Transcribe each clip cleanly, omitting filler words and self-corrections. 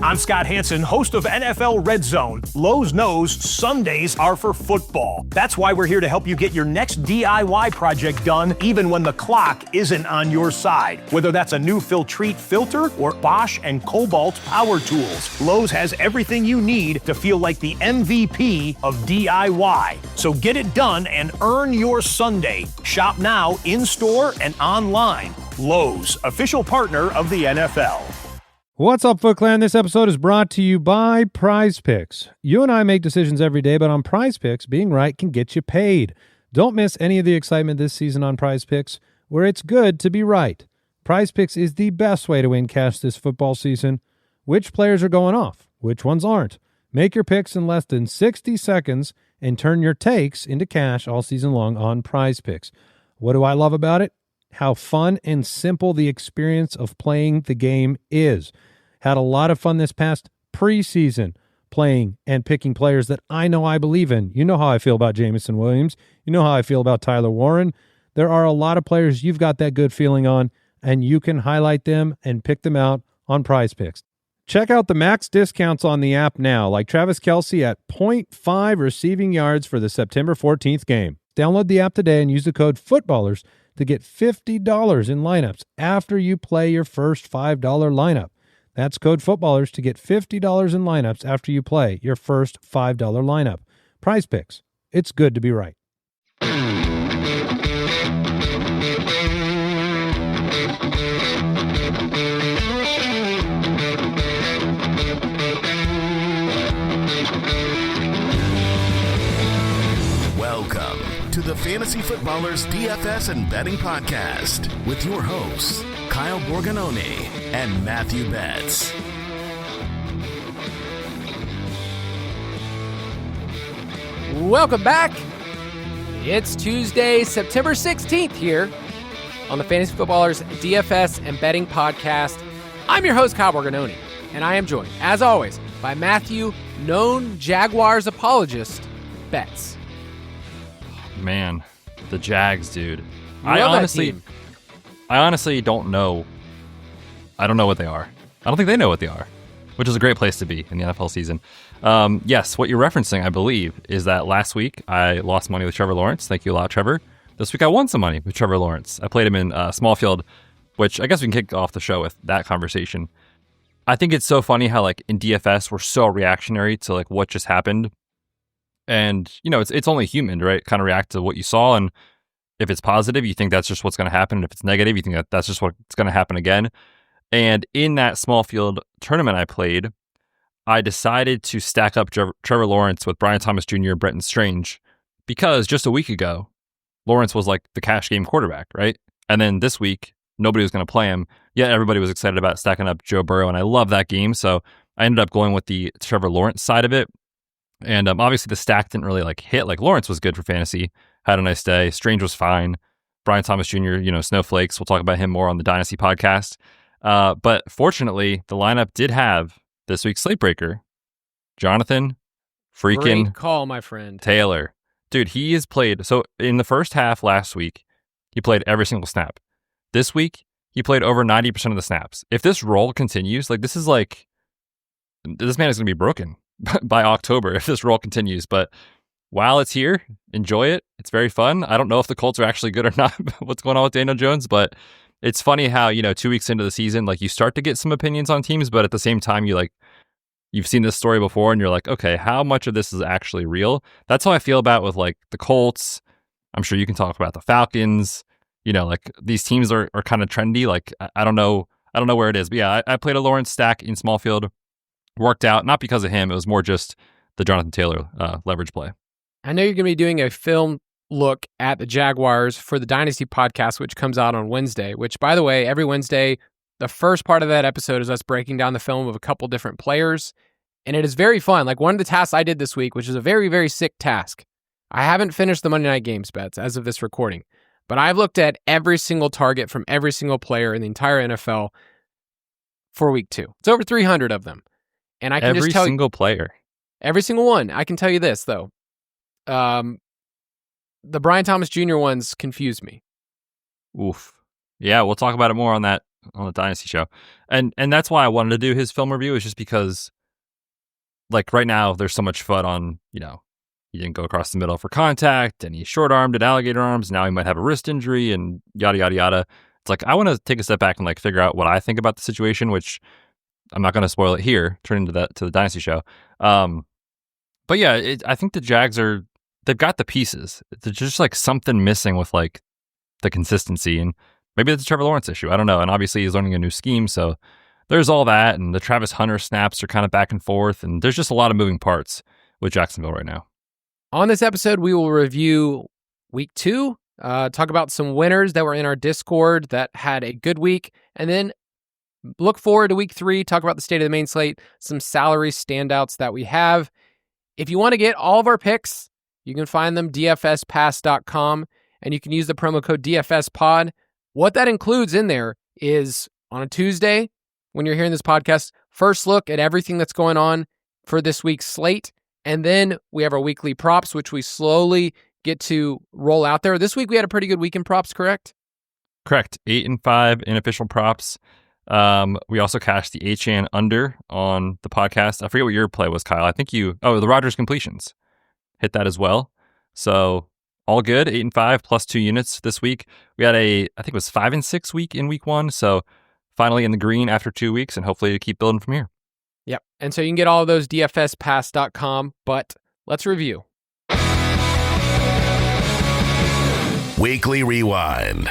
I'm Scott Hansen, host of NFL Red Zone. Lowe's knows Sundays are for football. That's why we're here to help you get your next DIY project done, even when the clock isn't on your side. Whether that's a new Filtrete filter or Bosch and Cobalt power tools, Lowe's has everything you need to feel like the MVP of DIY. So get it done and earn your Sunday. Shop now in-store and online. Lowe's, official partner of the NFL. What's up, Foot Clan? This episode is brought to you by PrizePicks. You and I make decisions every day, but on PrizePicks, being right can get you paid. Don't miss any of the excitement this season on PrizePicks, where it's good to be right. PrizePicks is the best way to win cash this football season. Which players are going off? Which ones aren't? Make your picks in less than 60 seconds and turn your takes into cash all season long on PrizePicks. What do I love about it? How fun and simple the experience of playing the game is. Had a lot of fun this past preseason playing and picking players that I know I believe in. You know how I feel about Jameson Williams. You know how I feel about Tyler Warren. There are a lot of players you've got that good feeling on, and you can highlight them and pick them out on PrizePicks. Check out the max discounts on the app now, like Travis Kelce at 0.5 receiving yards for the September 14th game. Download the app today and use the code FOOTBALLERS to get $50 in lineups after you play your first $5 lineup. That's code FOOTBALLERS to get $50 in lineups after you play your first $5 lineup. PrizePicks. It's good to be right. Welcome to the Fantasy Footballers DFS and Betting Podcast with your hosts, Kyle Borganoni and Matthew Betz. Welcome back. It's Tuesday, September 16th here on the Fantasy Footballers DFS and Betting Podcast. I'm your host, Kyle Borganoni, and I am joined, as always, by Matthew, known Jaguars apologist, Betz. Man, the Jags, dude. I honestly don't know. I don't know what they are. I don't think they know what they are, which is a great place to be in the NFL season. Yes, what you're referencing, I believe, is that last week I lost money with Trevor Lawrence. Thank you a lot, Trevor. This week I won some money with Trevor Lawrence. I played him in small field, which I guess we can kick off the show with that conversation. I think it's so funny how, like, in DFS, we're so reactionary to, like, what just happened. And, you know, it's only human, right? Kind of react to what you saw. And if it's positive, you think that's just what's going to happen. And if it's negative, you think that that's just what's going to happen again. And in that small field tournament I played, I decided to stack up Trevor Lawrence with Brian Thomas Jr. and Brenton Strange because just a week ago, Lawrence was like the cash game quarterback, right? And then this week, nobody was going to play him. Yet everybody was excited about stacking up Joe Burrow. And I love that game. So I ended up going with the Trevor Lawrence side of it. And obviously the stack didn't really like hit. Like Lawrence was good for fantasy, had a nice day. Strange was fine. Brian Thomas Jr., you know, snowflakes. We'll talk about him more on the Dynasty podcast. But fortunately, the lineup did have this week's slate breaker, Jonathan freaking Great call, my friend. Taylor. Dude, he has played. So in the first half last week, he played every single snap. This week, he played over 90% of the snaps. If this roll continues, like this man is going to be broken by October if this roll continues. But while it's here, enjoy it. It's very fun. I don't know if the Colts are actually good or not, what's going on with Daniel Jones, but it's funny how, you know, 2 weeks into the season, like you start to get some opinions on teams, but at the same time, you've seen this story before and you're like, okay, how much of this is actually real? That's how I feel about with like the Colts. I'm sure you can talk about the Falcons. You know, like these teams are kind of trendy. Like, I don't know where it is, but yeah, I played a Lawrence stack in small field. Worked out, not because of him. It was more just the Jonathan Taylor leverage play. I know you're going to be doing a film look at the Jaguars for the Dynasty podcast, which comes out on Wednesday, which, by the way, every Wednesday, the first part of that episode is us breaking down the film of a couple different players, and it is very fun. Like one of the tasks I did this week, which is a very, very sick task. I haven't finished the Monday Night Games bets as of this recording, but I've looked at every single target from every single player in the entire NFL for week 2. It's over 300 of them. And I can every just tell single player. Every single one. I can tell you this, though. The Brian Thomas Jr. ones confuse me. Oof. Yeah, we'll talk about it more on that on the Dynasty show. And that's why I wanted to do his film review, is just because, like, right now there's so much FUD on, he didn't go across the middle for contact, and he's short-armed at alligator arms. Now he might have a wrist injury and yada, yada, yada. It's like, I want to take a step back and like figure out what I think about the situation, which I'm not going to spoil it here, turn into that to the Dynasty show. But yeah, I think the Jags they've got the pieces. There's just like something missing with like the consistency, and maybe it's a Trevor Lawrence issue. I don't know. And obviously he's learning a new scheme, so there's all that. And the Travis Hunter snaps are kind of back and forth, and there's just a lot of moving parts with Jacksonville right now. On this episode, we will review week 2, talk about some winners that were in our Discord that had a good week, and then look forward to week 3, talk about the state of the main slate, some salary standouts that we have. If you want to get all of our picks, you can find them dfspass.com, and you can use the promo code DFSPod. What that includes in there is, on a Tuesday, when you're hearing this podcast, first look at everything that's going on for this week's slate. And then we have our weekly props, which we slowly get to roll out there. This week we had a pretty good week in props, correct? Correct. 8 and 5 in official props. We also cashed the HN under on the podcast. I forget what your play was, Kyle. I think the Rodgers completions. Hit that as well. So all good. 8 and 5 plus 2 units this week. We had I think it was 5 and 6 week in week 1. So finally in the green after 2 weeks, and hopefully to keep building from here. Yep. And so you can get all of those dfspass.com, but let's review. Weekly Rewind.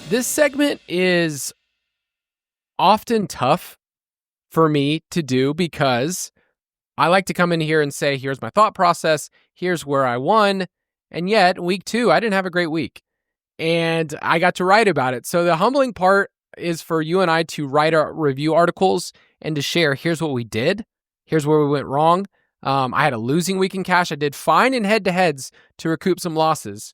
This segment is often tough for me to do because I like to come in here and say, here's my thought process, here's where I won, and yet week 2, I didn't have a great week. And I got to write about it. So the humbling part is for you and I to write our review articles and to share, here's what we did, here's where we went wrong. I had a losing week in cash. I did fine in head-to-heads to recoup some losses,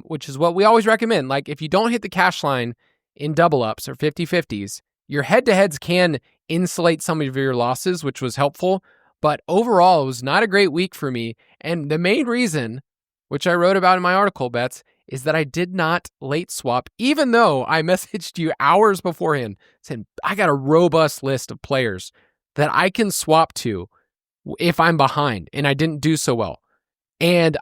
which is what we always recommend. Like, if you don't hit the cash line in double-ups or 50-50s, your head-to-heads can insulate some of your losses, which was helpful. But overall, it was not a great week for me. And the main reason, which I wrote about in my article, Betz, is that I did not late swap, even though I messaged you hours beforehand saying, I got a robust list of players that I can swap to if I'm behind, and I didn't do so well. And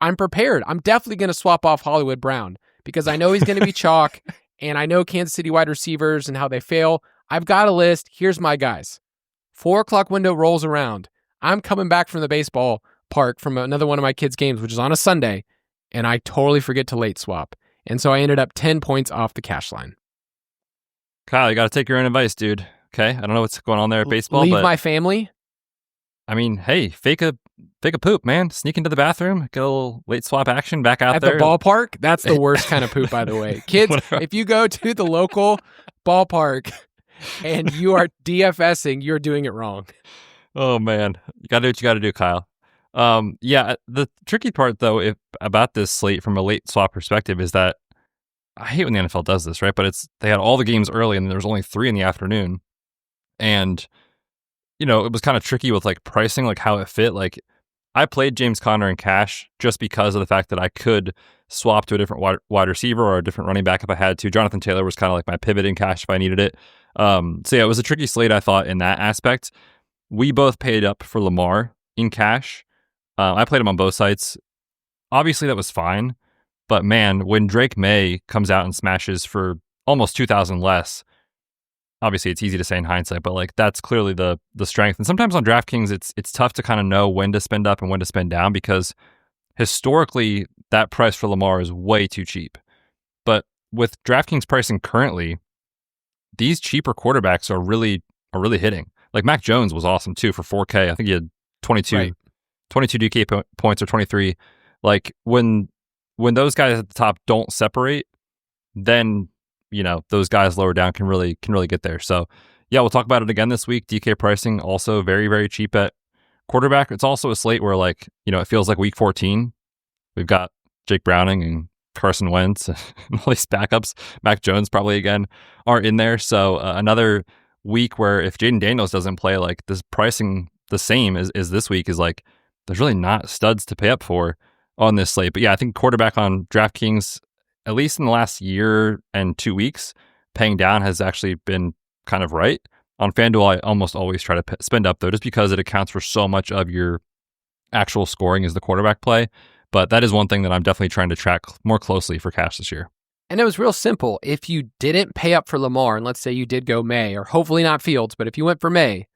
I'm prepared. I'm definitely going to swap off Hollywood Brown because I know he's going to be chalk, and I know Kansas City wide receivers and how they fail. I've got a list. Here's my guys. 4 o'clock window rolls around. I'm coming back from the baseball park from another one of my kids' games, which is on a Sunday, and I totally forget to late swap. And so I ended up 10 points off the cash line. Kyle, you got to take your own advice, dude. Okay? I don't know what's going on there at baseball. Leave but my family? I mean, hey, fake a poop, man. Sneak into the bathroom, get a little late swap action back out at there. The ballpark? That's the worst kind of poop, by the way. Kids, if you go to the local ballpark and you are DFSing, you're doing it wrong. Oh, man. You got to do what you got to do, Kyle. Yeah, the tricky part, though, about this slate from a late swap perspective is that I hate when the NFL does this, right? But they had all the games early and there was only 3 in the afternoon. And, it was kind of tricky with like pricing, like how it fit. Like, I played James Conner in cash just because of the fact that I could swap to a different wide receiver or a different running back if I had to. Jonathan Taylor was kind of like my pivot in cash if I needed it. So yeah, it was a tricky slate, I thought, in that aspect. We both paid up for Lamar in cash. I played him on both sites. Obviously, that was fine. But man, when Drake May comes out and smashes for almost 2,000 less, obviously it's easy to say in hindsight, but like that's clearly the strength. And sometimes on DraftKings, it's tough to kind of know when to spend up and when to spend down because historically that price for Lamar is way too cheap. But with DraftKings pricing currently, these cheaper quarterbacks are really hitting. Like Mac Jones was awesome too for 4K. I think he had 22 DK points or 23. Like when those guys at the top don't separate, then those guys lower down can really get there. So yeah, we'll talk about it again this week. DK pricing also very, very cheap at quarterback. It's also a slate where it feels like week 14. We've got Jake Browning and Carson Wentz and all these backups. Mac Jones probably again are in there. So another week where if Jaden Daniels doesn't play, like this pricing the same as this week is like there's really not studs to pay up for on this slate. But yeah, I think quarterback on DraftKings at least in the last year and 2 weeks, paying down has actually been kind of right. On FanDuel, I almost always try to spend up, though, just because it accounts for so much of your actual scoring as the quarterback play. But that is one thing that I'm definitely trying to track more closely for cash this year. And it was real simple. If you didn't pay up for Lamar, and let's say you did go May, or hopefully not Fields, but if you went for May,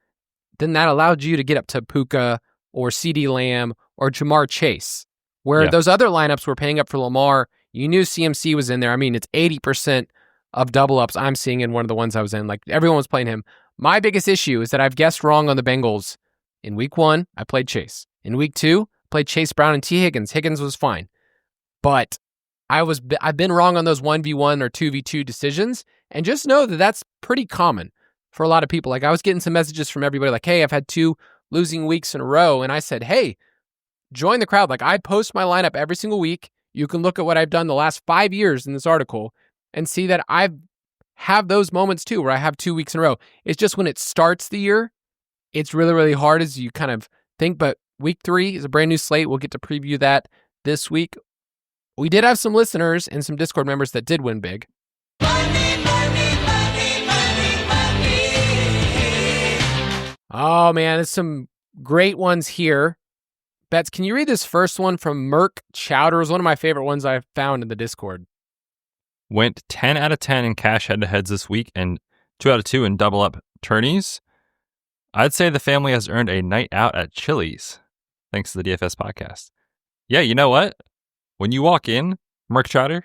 then that allowed you to get up to Puka or CeeDee Lamb or Jamar Chase, where those other lineups were paying up for Lamar. You knew CMC was in there. I mean, it's 80% of double ups I'm seeing in one of the ones I was in. Like, everyone was playing him. My biggest issue is that I've guessed wrong on the Bengals. In week 1, I played Chase. In week 2, played Chase Brown and T. Higgins. Higgins was fine. But I've been wrong on those 1v1 or 2v2 decisions. And just know that that's pretty common for a lot of people. Like, I was getting some messages from everybody like, hey, I've had 2 losing weeks in a row. And I said, hey, join the crowd. Like, I post my lineup every single week. You can look at what I've done the last 5 years in this article and see that I have those moments too, where I have 2 weeks in a row. It's just when it starts the year, it's really, really hard as you kind of think. But week 3 is a brand new slate. We'll get to preview that this week. We did have some listeners and some Discord members that did win big. Oh, man, there's some great ones here. Betz, can you read this first one from Merc Chowder? It was one of my favorite ones I've found in the Discord. Went 10 out of 10 in cash head-to-heads this week and 2 out of 2 in double-up tourneys. I'd say the family has earned a night out at Chili's, thanks to the DFS podcast. Yeah, you know what? When you walk in, Merc Chowder,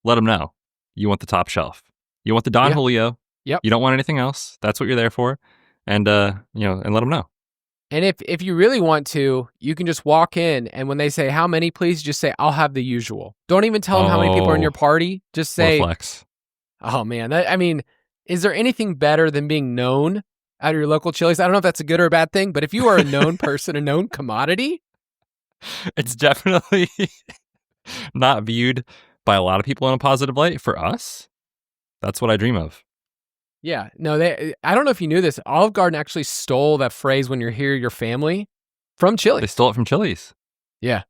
let them know. You want the top shelf. You want the Don Julio. Yep. You don't want anything else. That's what you're there for. And, and let them know. And if you really want to, you can just walk in, and when they say, how many, please, just say, I'll have the usual. Don't even tell them how many people are in your party. Just say, flex. Oh, man. Is there anything better than being known at your local Chili's? I don't know if that's a good or a bad thing, but if you are a known person, a known commodity. It's definitely not viewed by a lot of people in a positive light. For us, that's what I dream of. Yeah, no, I don't know if you knew this. Olive Garden actually stole that phrase, when you're here, your family, from Chili's. They stole it from Chili's. Yeah.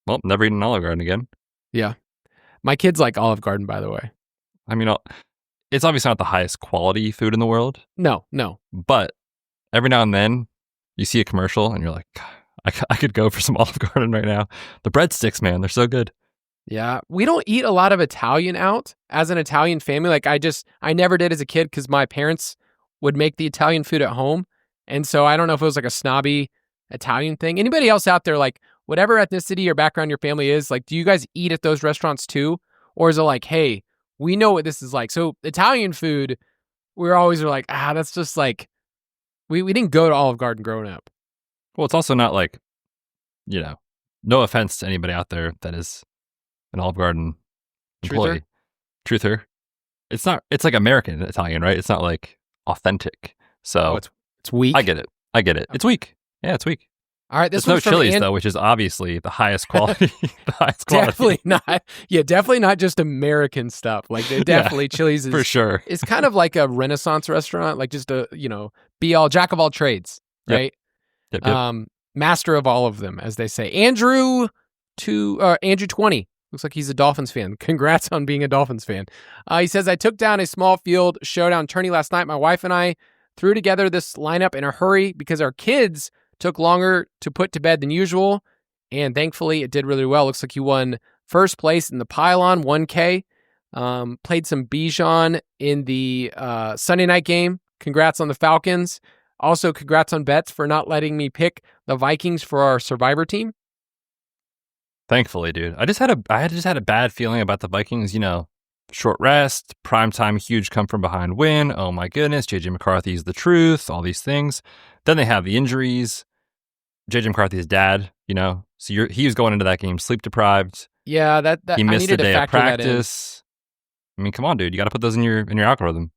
Well, never eaten Olive Garden again. Yeah. My kids like Olive Garden, by the way. I mean, it's obviously not the highest quality food in the world. No. But every now and then, you see a commercial and you're like, I could go for some Olive Garden right now. The breadsticks, man, they're so good. Yeah, we don't eat a lot of Italian out as an Italian family. Like, I never did as a kid because my parents would make the Italian food at home. And so I don't know if it was like a snobby Italian thing. Anybody else out there, like, whatever ethnicity or background your family is, like, do you guys eat at those restaurants too? Or is it like, hey, we know what this is like? So Italian food, we're always like, that's just like, we didn't go to Olive Garden growing up. Well, it's also not like, no offense to anybody out there that is an Olive Garden employee. Truther. It's like American Italian, right? It's not like authentic. So it's weak. I get it. It's weak. Yeah, it's weak. All right, this one's one's from Chili's though, which is obviously the highest quality. Definitely not. Yeah, definitely not just American stuff. Like, definitely Chili's is for sure. It's kind of like a Renaissance restaurant, like just a be all jack of all trades, right? Yep. Master of all of them, as they say. Andrew 20 looks like he's a Dolphins fan. Congrats on being a Dolphins fan. He says, I took down a small field showdown tourney last night. My wife and I threw together this lineup in a hurry because our kids took longer to put to bed than usual, and thankfully it did really well. Looks like you won first place in the pylon, 1K. Played some Bijan in the Sunday night game. Congrats on the Falcons. Also, congrats on Betz for not letting me pick the Vikings for our Survivor team. Thankfully, dude. I just had a bad feeling about the Vikings. Short rest, primetime, huge come from behind win. Oh my goodness, JJ McCarthy's the truth. All these things. Then they have the injuries. JJ McCarthy's dad. So he was going into that game sleep deprived. Yeah, that he missed a day of practice. I mean, come on, dude. You got to put those in your algorithm.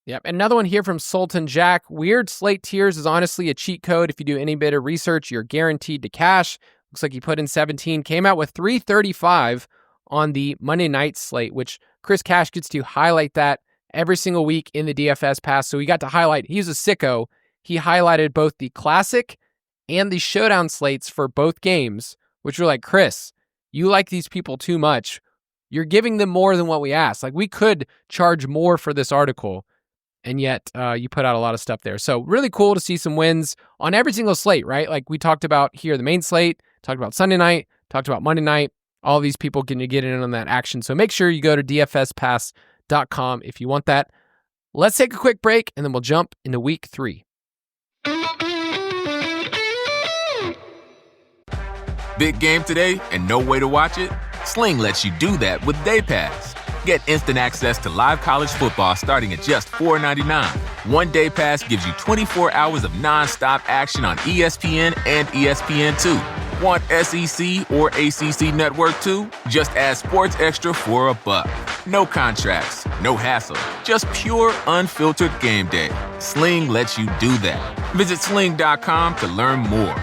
Yep. Another one here from Sultan Jack. Weird slate tiers is honestly a cheat code. If you do any bit of research, you're guaranteed to cash. Looks like he put in 17, came out with 335 on the Monday night slate, which Chris Cash gets to highlight that every single week in the DFS pass. So he got to highlight, he's a sicko. He highlighted both the classic and the showdown slates for both games, which were like, Chris, you like these people too much. you're giving them more than what we asked. Like, we could charge more for this article, and yet you put out a lot of stuff there. So really cool to see some wins on every single slate, right? Like we talked about here, the main slate, talked about Sunday night, talked about Monday night. All these people can get in on that action. So make sure you go to dfspass.com if you want that. Let's take a quick break, and then we'll jump into week 3. Big game today and no way to watch it? Sling lets you do that with Day Pass. Get instant access to live college football starting at just $4.99. One Day Pass gives you 24 hours of nonstop action on ESPN and ESPN2. Want SEC or ACC Network too? Just add Sports Extra for $1. No contracts, no hassle, just pure unfiltered game day. Sling lets you do that. Visit sling.com to learn more.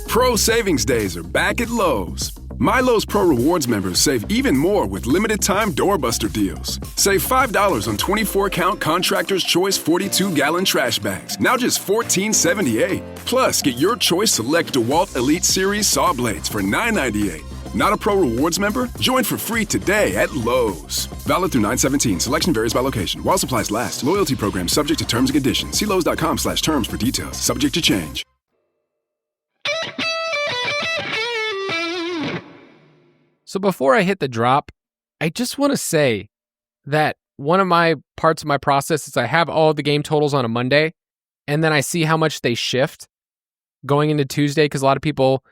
Pro Savings Days are back at Lowe's. My Lowe's Pro Rewards members save even more with limited-time doorbuster deals. Save $5 on 24-count Contractor's Choice 42-gallon trash bags, now just $14.78. Plus, get your choice select DeWalt Elite Series saw blades for $9.98. Not a Pro Rewards member? Join for free today at Lowe's. Valid through 9/17. Selection varies by location. While supplies last. Loyalty program subject to terms and conditions. See Lowes.com/terms for details. Subject to change. So before I hit the drop, I just want to say that one of my parts of my process is I have all the game totals on a Monday, and then I see how much they shift going into Tuesday, because a lot of people,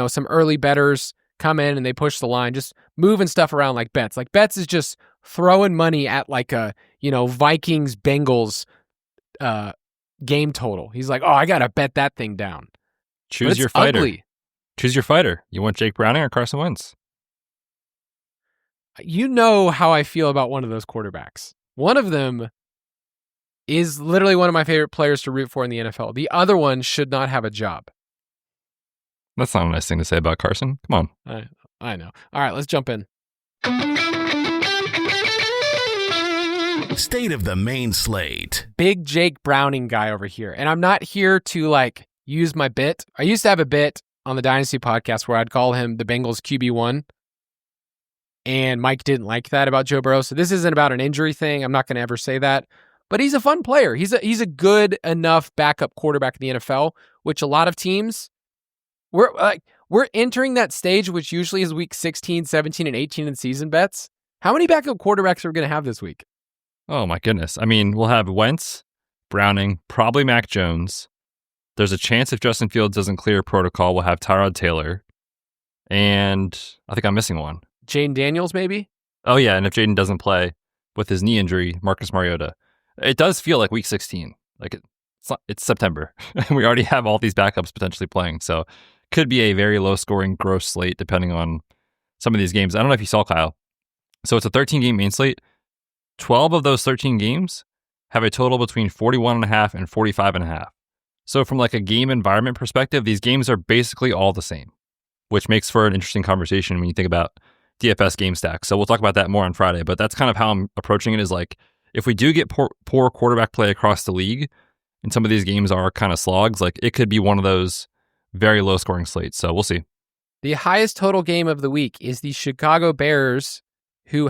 some early bettors come in and they push the line, just moving stuff around like Betz. Like Betz is just throwing money at like a, Vikings-Bengals game total. He's like, oh, I got to bet that thing down. Choose your fighter. Ugly. Choose your fighter. You want Jake Browning or Carson Wentz? You know how I feel about one of those quarterbacks. One of them is literally one of my favorite players to root for in the NFL. The other one should not have a job. That's not a nice thing to say about Carson. Come on. I know. All right, let's jump in. State of the main slate. Big Jake Browning guy over here. And I'm not here to use my bit. I used to have a bit on the Dynasty podcast where I'd call him the Bengals QB1. And Mike didn't like that about Joe Burrow. So this isn't about an injury thing. I'm not going to ever say that. But he's a fun player. He's a good enough backup quarterback in the NFL, which a lot of teams, we're entering that stage, which usually is week 16, 17, and 18 in season bets. How many backup quarterbacks are we going to have this week? Oh, my goodness. I mean, we'll have Wentz, Browning, probably Mac Jones. There's a chance if Justin Fields doesn't clear protocol, we'll have Tyrod Taylor. And I think I'm missing one. Jaden Daniels, maybe? Oh, yeah, and if Jaden doesn't play with his knee injury, Marcus Mariota. It does feel like week 16. It's September. We already have all these backups potentially playing, so could be a very low-scoring gross slate depending on some of these games. I don't know if you saw, Kyle. So it's a 13-game main slate. 12 of those 13 games have a total between 41.5 and 45.5. So from a game environment perspective, these games are basically all the same, which makes for an interesting conversation when you think about DFS game stacks. So we'll talk about that more on Friday, but that's kind of how I'm approaching it, is if we do get poor quarterback play across the league and some of these games are kind of slogs, it could be one of those very low scoring slates. So we'll see. The highest total game of the week is the Chicago Bears, it's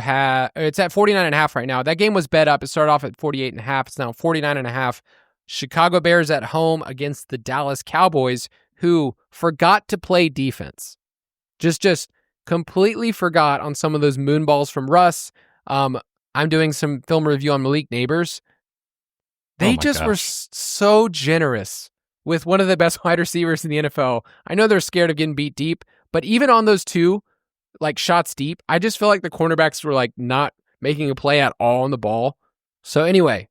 at 49.5 right now. That game was bet up. It started off at 48.5. It's now 49.5. Chicago Bears at home against the Dallas Cowboys, who forgot to play defense. Just completely forgot on some of those moon balls from Russ. I'm doing some film review on Malik Neighbors. They were so generous with one of the best wide receivers in the NFL. I know they're scared of getting beat deep, but even on those two, shots deep, I just feel like the cornerbacks were not making a play at all on the ball. So anyway,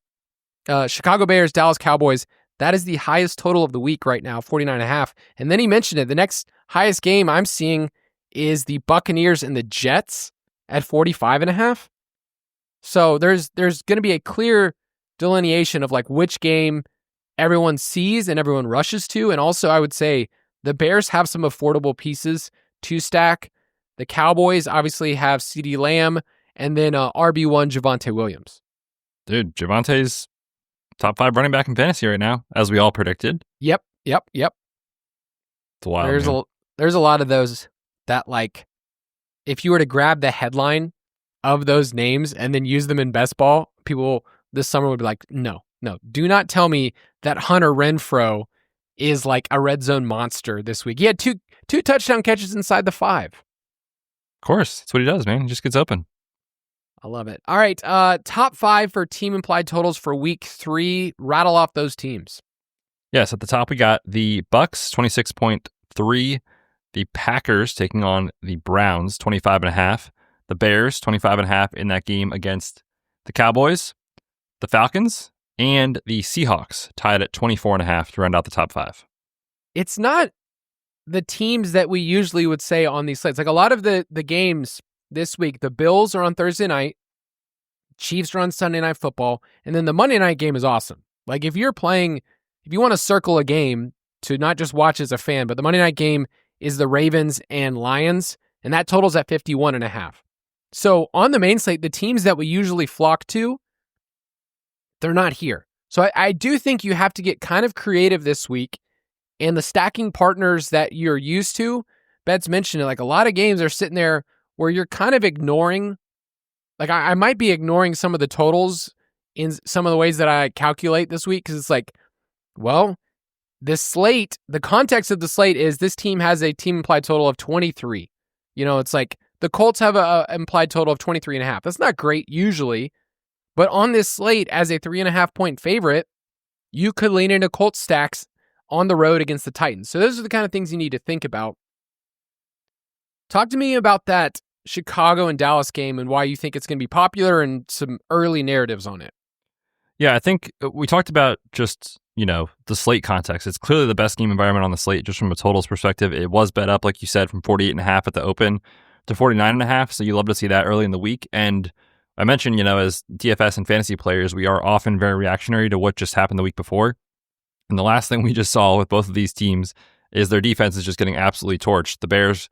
Chicago Bears, Dallas Cowboys, that is the highest total of the week right now, 49.5. And then he mentioned it. The next highest game I'm seeing is the Buccaneers and the Jets at 45.5. So there's going to be a clear delineation of which game everyone sees and everyone rushes to. And also I would say the Bears have some affordable pieces to stack. The Cowboys obviously have CeeDee Lamb and then RB1 Javonte Williams. Dude, Javonte's top 5 running back in fantasy right now, as we all predicted. Yep. It's wild. There's a lot of those that if you were to grab the headline of those names and then use them in best ball, people this summer would be like, no, do not tell me that Hunter Renfrow is like a red zone monster this week. He had two touchdown catches inside the 5. Of course. That's what he does, man. He just gets open. I love it. All right. Top 5 for team implied totals for week 3. Rattle off those teams. Yes, at the top we got the Bucks, 26.3. The Packers taking on the Browns, 25.5. The Bears, 25.5 in that game against the Cowboys. The Falcons and the Seahawks tied at 24.5 to round out the top 5. It's not the teams that we usually would say on these slates. Like a lot of the games this week, the Bills are on Thursday night, Chiefs are on Sunday Night Football, and then the Monday night game is awesome. Like if you want to circle a game to not just watch as a fan, but the Monday night game is the Ravens and Lions, and that totals at 51.5. So on the main slate, the teams that we usually flock to, they're not here. So I do think you have to get kind of creative this week, and the stacking partners that you're used to, Betz mentioned it, like a lot of games are sitting there where you're kind of ignoring, like I might be ignoring some of the totals in some of the ways that I calculate this week, because it's like, well, this slate, the context of the slate is this team has a team implied total of 23. It's like the Colts have a implied total of 23.5. That's not great usually, but on this slate as a 3.5 point favorite, you could lean into Colts stacks on the road against the Titans. So those are the kind of things you need to think about. Talk to me about that Chicago and Dallas game and why you think it's going to be popular and some early narratives on it. Yeah, I think we talked about just, the slate context. It's clearly the best game environment on the slate just from a totals perspective. It was bet up, like you said, from 48.5 at the open to 49.5. So you love to see that early in the week. And I mentioned, as DFS and fantasy players, we are often very reactionary to what just happened the week before. And the last thing we just saw with both of these teams is their defense is just getting absolutely torched. The Bears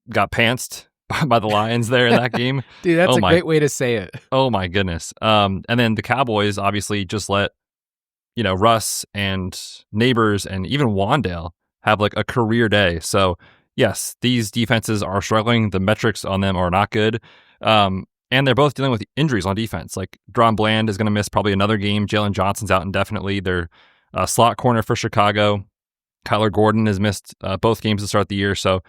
got pantsed by the Lions there in that game. Dude, that's a great way to say it. Oh my goodness. And then the Cowboys obviously just let, Russ and Neighbors and even Wandale have like a career day. So yes, these defenses are struggling. The metrics on them are not good. And they're both dealing with injuries on defense. Like Dron Bland is going to miss probably another game. Jalen Johnson's out indefinitely. They're slot corner for Chicago. Kyler Gordon has missed both games to start the year. So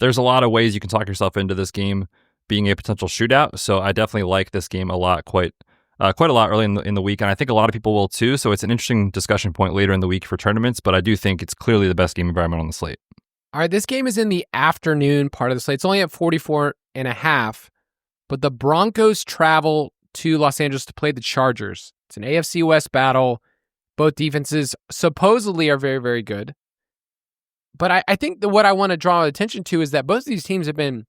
there's a lot of ways you can talk yourself into this game being a potential shootout. So I definitely like this game a lot, quite a lot early in the week. And I think a lot of people will too. So it's an interesting discussion point later in the week for tournaments. But I do think it's clearly the best game environment on the slate. All right, this game is in the afternoon part of the slate. It's only at 44.5. But the Broncos travel to Los Angeles to play the Chargers. It's an AFC West battle. Both defenses supposedly are very, very good. But I think that what I want to draw attention to is that both of these teams have been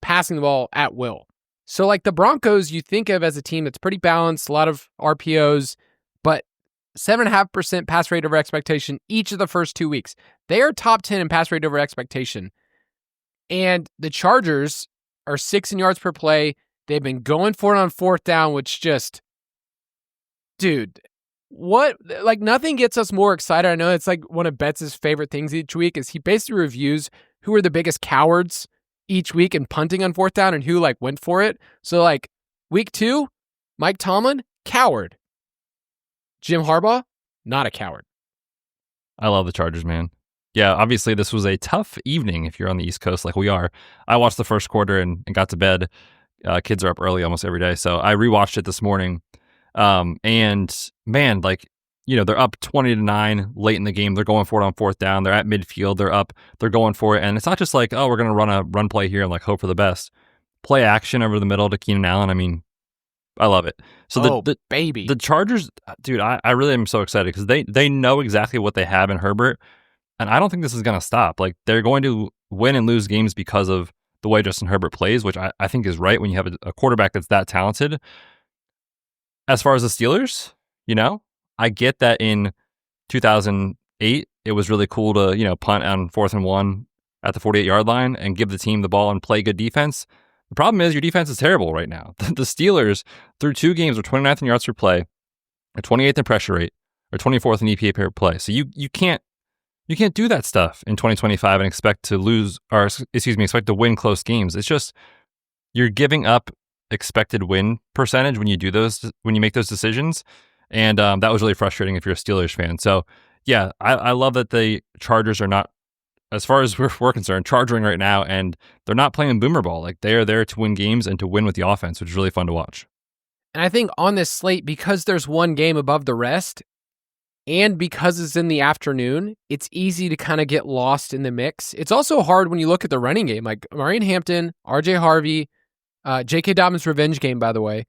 passing the ball at will. So like the Broncos, you think of as a team that's pretty balanced, a lot of RPOs, but 7.5% pass rate over expectation each of the first 2 weeks. They are top 10 in pass rate over expectation. And the Chargers are 6 in yards per play. They've been going for it on fourth down, which just, dude, what, like nothing gets us more excited. I know it's like one of Betts' favorite things each week is he basically reviews who are the biggest cowards each week in punting on fourth down and who like went for it. So like week 2, Mike Tomlin, coward. Jim Harbaugh, not a coward. I love the Chargers, man. Yeah, obviously this was a tough evening if you're on the East Coast like we are. I watched the first quarter and got to bed. Kids are up early almost every day. So I rewatched it this morning. And man, like, they're up 20-9 late in the game. They're going for it on fourth down. They're at midfield. They're going for it. And it's not just like, oh, we're going to run a run play here and like hope for the best. Play action over the middle to Keenan Allen. I mean, I love it. So baby, the Chargers, dude, I really am so excited because they know exactly what they have in Herbert. And I don't think this is going to stop. Like they're going to win and lose games because of the way Justin Herbert plays, which I think is right when you have a quarterback that's that talented. As far as the Steelers, I get that in 2008, it was really cool to, punt on 4th and 1 at the 48-yard line and give the team the ball and play good defense. The problem is your defense is terrible right now. The Steelers, through 2 games, are 29th in yards per play, or 28th in pressure rate, or 24th in EPA per play. So you can't You can't do that stuff in 2025 and expect to expect to win close games. It's just you're giving up expected win percentage when you make those decisions. And that was really frustrating if you're a Steelers fan. So yeah, I love that the Chargers are not, as far as we're concerned, charging right now, and they're not playing boomer ball. Like, they are there to win games and to win with the offense, which is really fun to watch. And I think on this slate, because there's one game above the rest, and because it's in the afternoon, it's easy to kind of get lost in the mix. It's also hard when you look at the running game, like Marion Hampton, RJ Harvey, J.K. Dobbins' revenge game, by the way.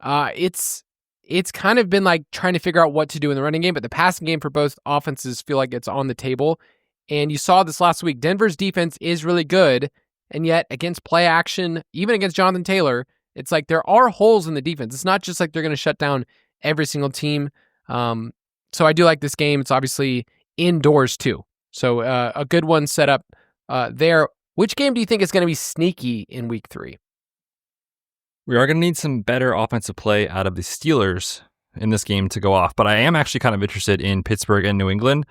It's kind of been like trying to figure out what to do in the running game, but the passing game for both offenses feel like it's on the table. And you saw this last week. Denver's defense is really good, and yet against play action, even against Jonathan Taylor, it's like there are holes in the defense. It's not just like they're going to shut down every single team. So I do like this game. It's obviously indoors too. So a good one set up there. Which game do you think is going to be sneaky in week 3? We are going to need some better offensive play out of the Steelers in this game to go off, but I am actually kind of interested in Pittsburgh and New England.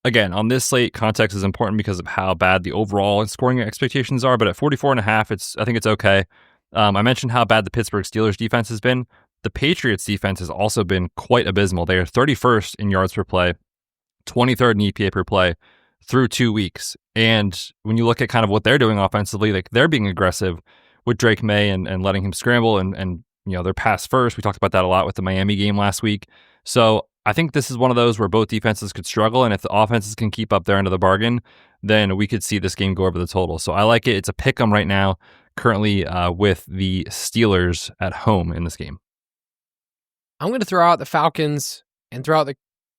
Again, on this slate, context is important because of how bad the overall scoring expectations are, but at 44.5, I think it's okay. I mentioned how bad the Pittsburgh Steelers defense has been. The Patriots defense has also been quite abysmal. They are 31st in yards per play, 23rd in EPA per play through 2 weeks. And when you look at kind of what they're doing offensively, like, they're being aggressive with Drake May and letting him scramble and they're pass first. We talked about that a lot with the Miami game last week. So I think this is one of those where both defenses could struggle, and if the offenses can keep up their end of the bargain, then we could see this game go over the total. So I like it. It's a pick 'em right now, currently with the Steelers at home in this game. I'm going to throw out the Falcons and throw out the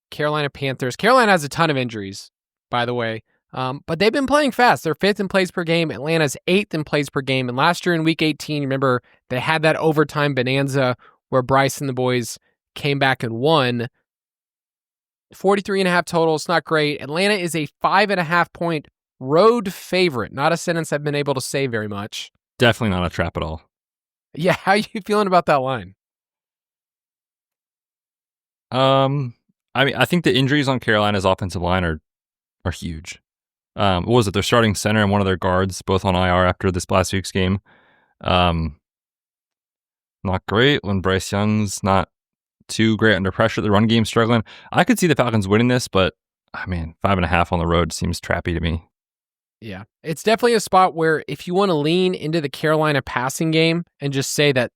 Carolina Panthers. Carolina has a ton of injuries, by the way, but they've been playing fast. They're 5th in plays per game. Atlanta's 8th in plays per game. And last year in Week 18, remember, they had that overtime bonanza where Bryce and the boys came back and won. 43.5 total. It's not great. Atlanta is a 5.5 point road favorite. Not a sentence I've been able to say very much. Definitely not a trap at all. Yeah, how are you feeling about that line? I think the injuries on Carolina's offensive line are huge. What was it? Their starting center and one of their guards both on IR after this last week's game. Not great when Bryce Young's not too great under pressure. The run game's struggling. I could see the Falcons winning this, but 5.5 on the road seems trappy to me. Yeah, it's definitely a spot where if you want to lean into the Carolina passing game and just say that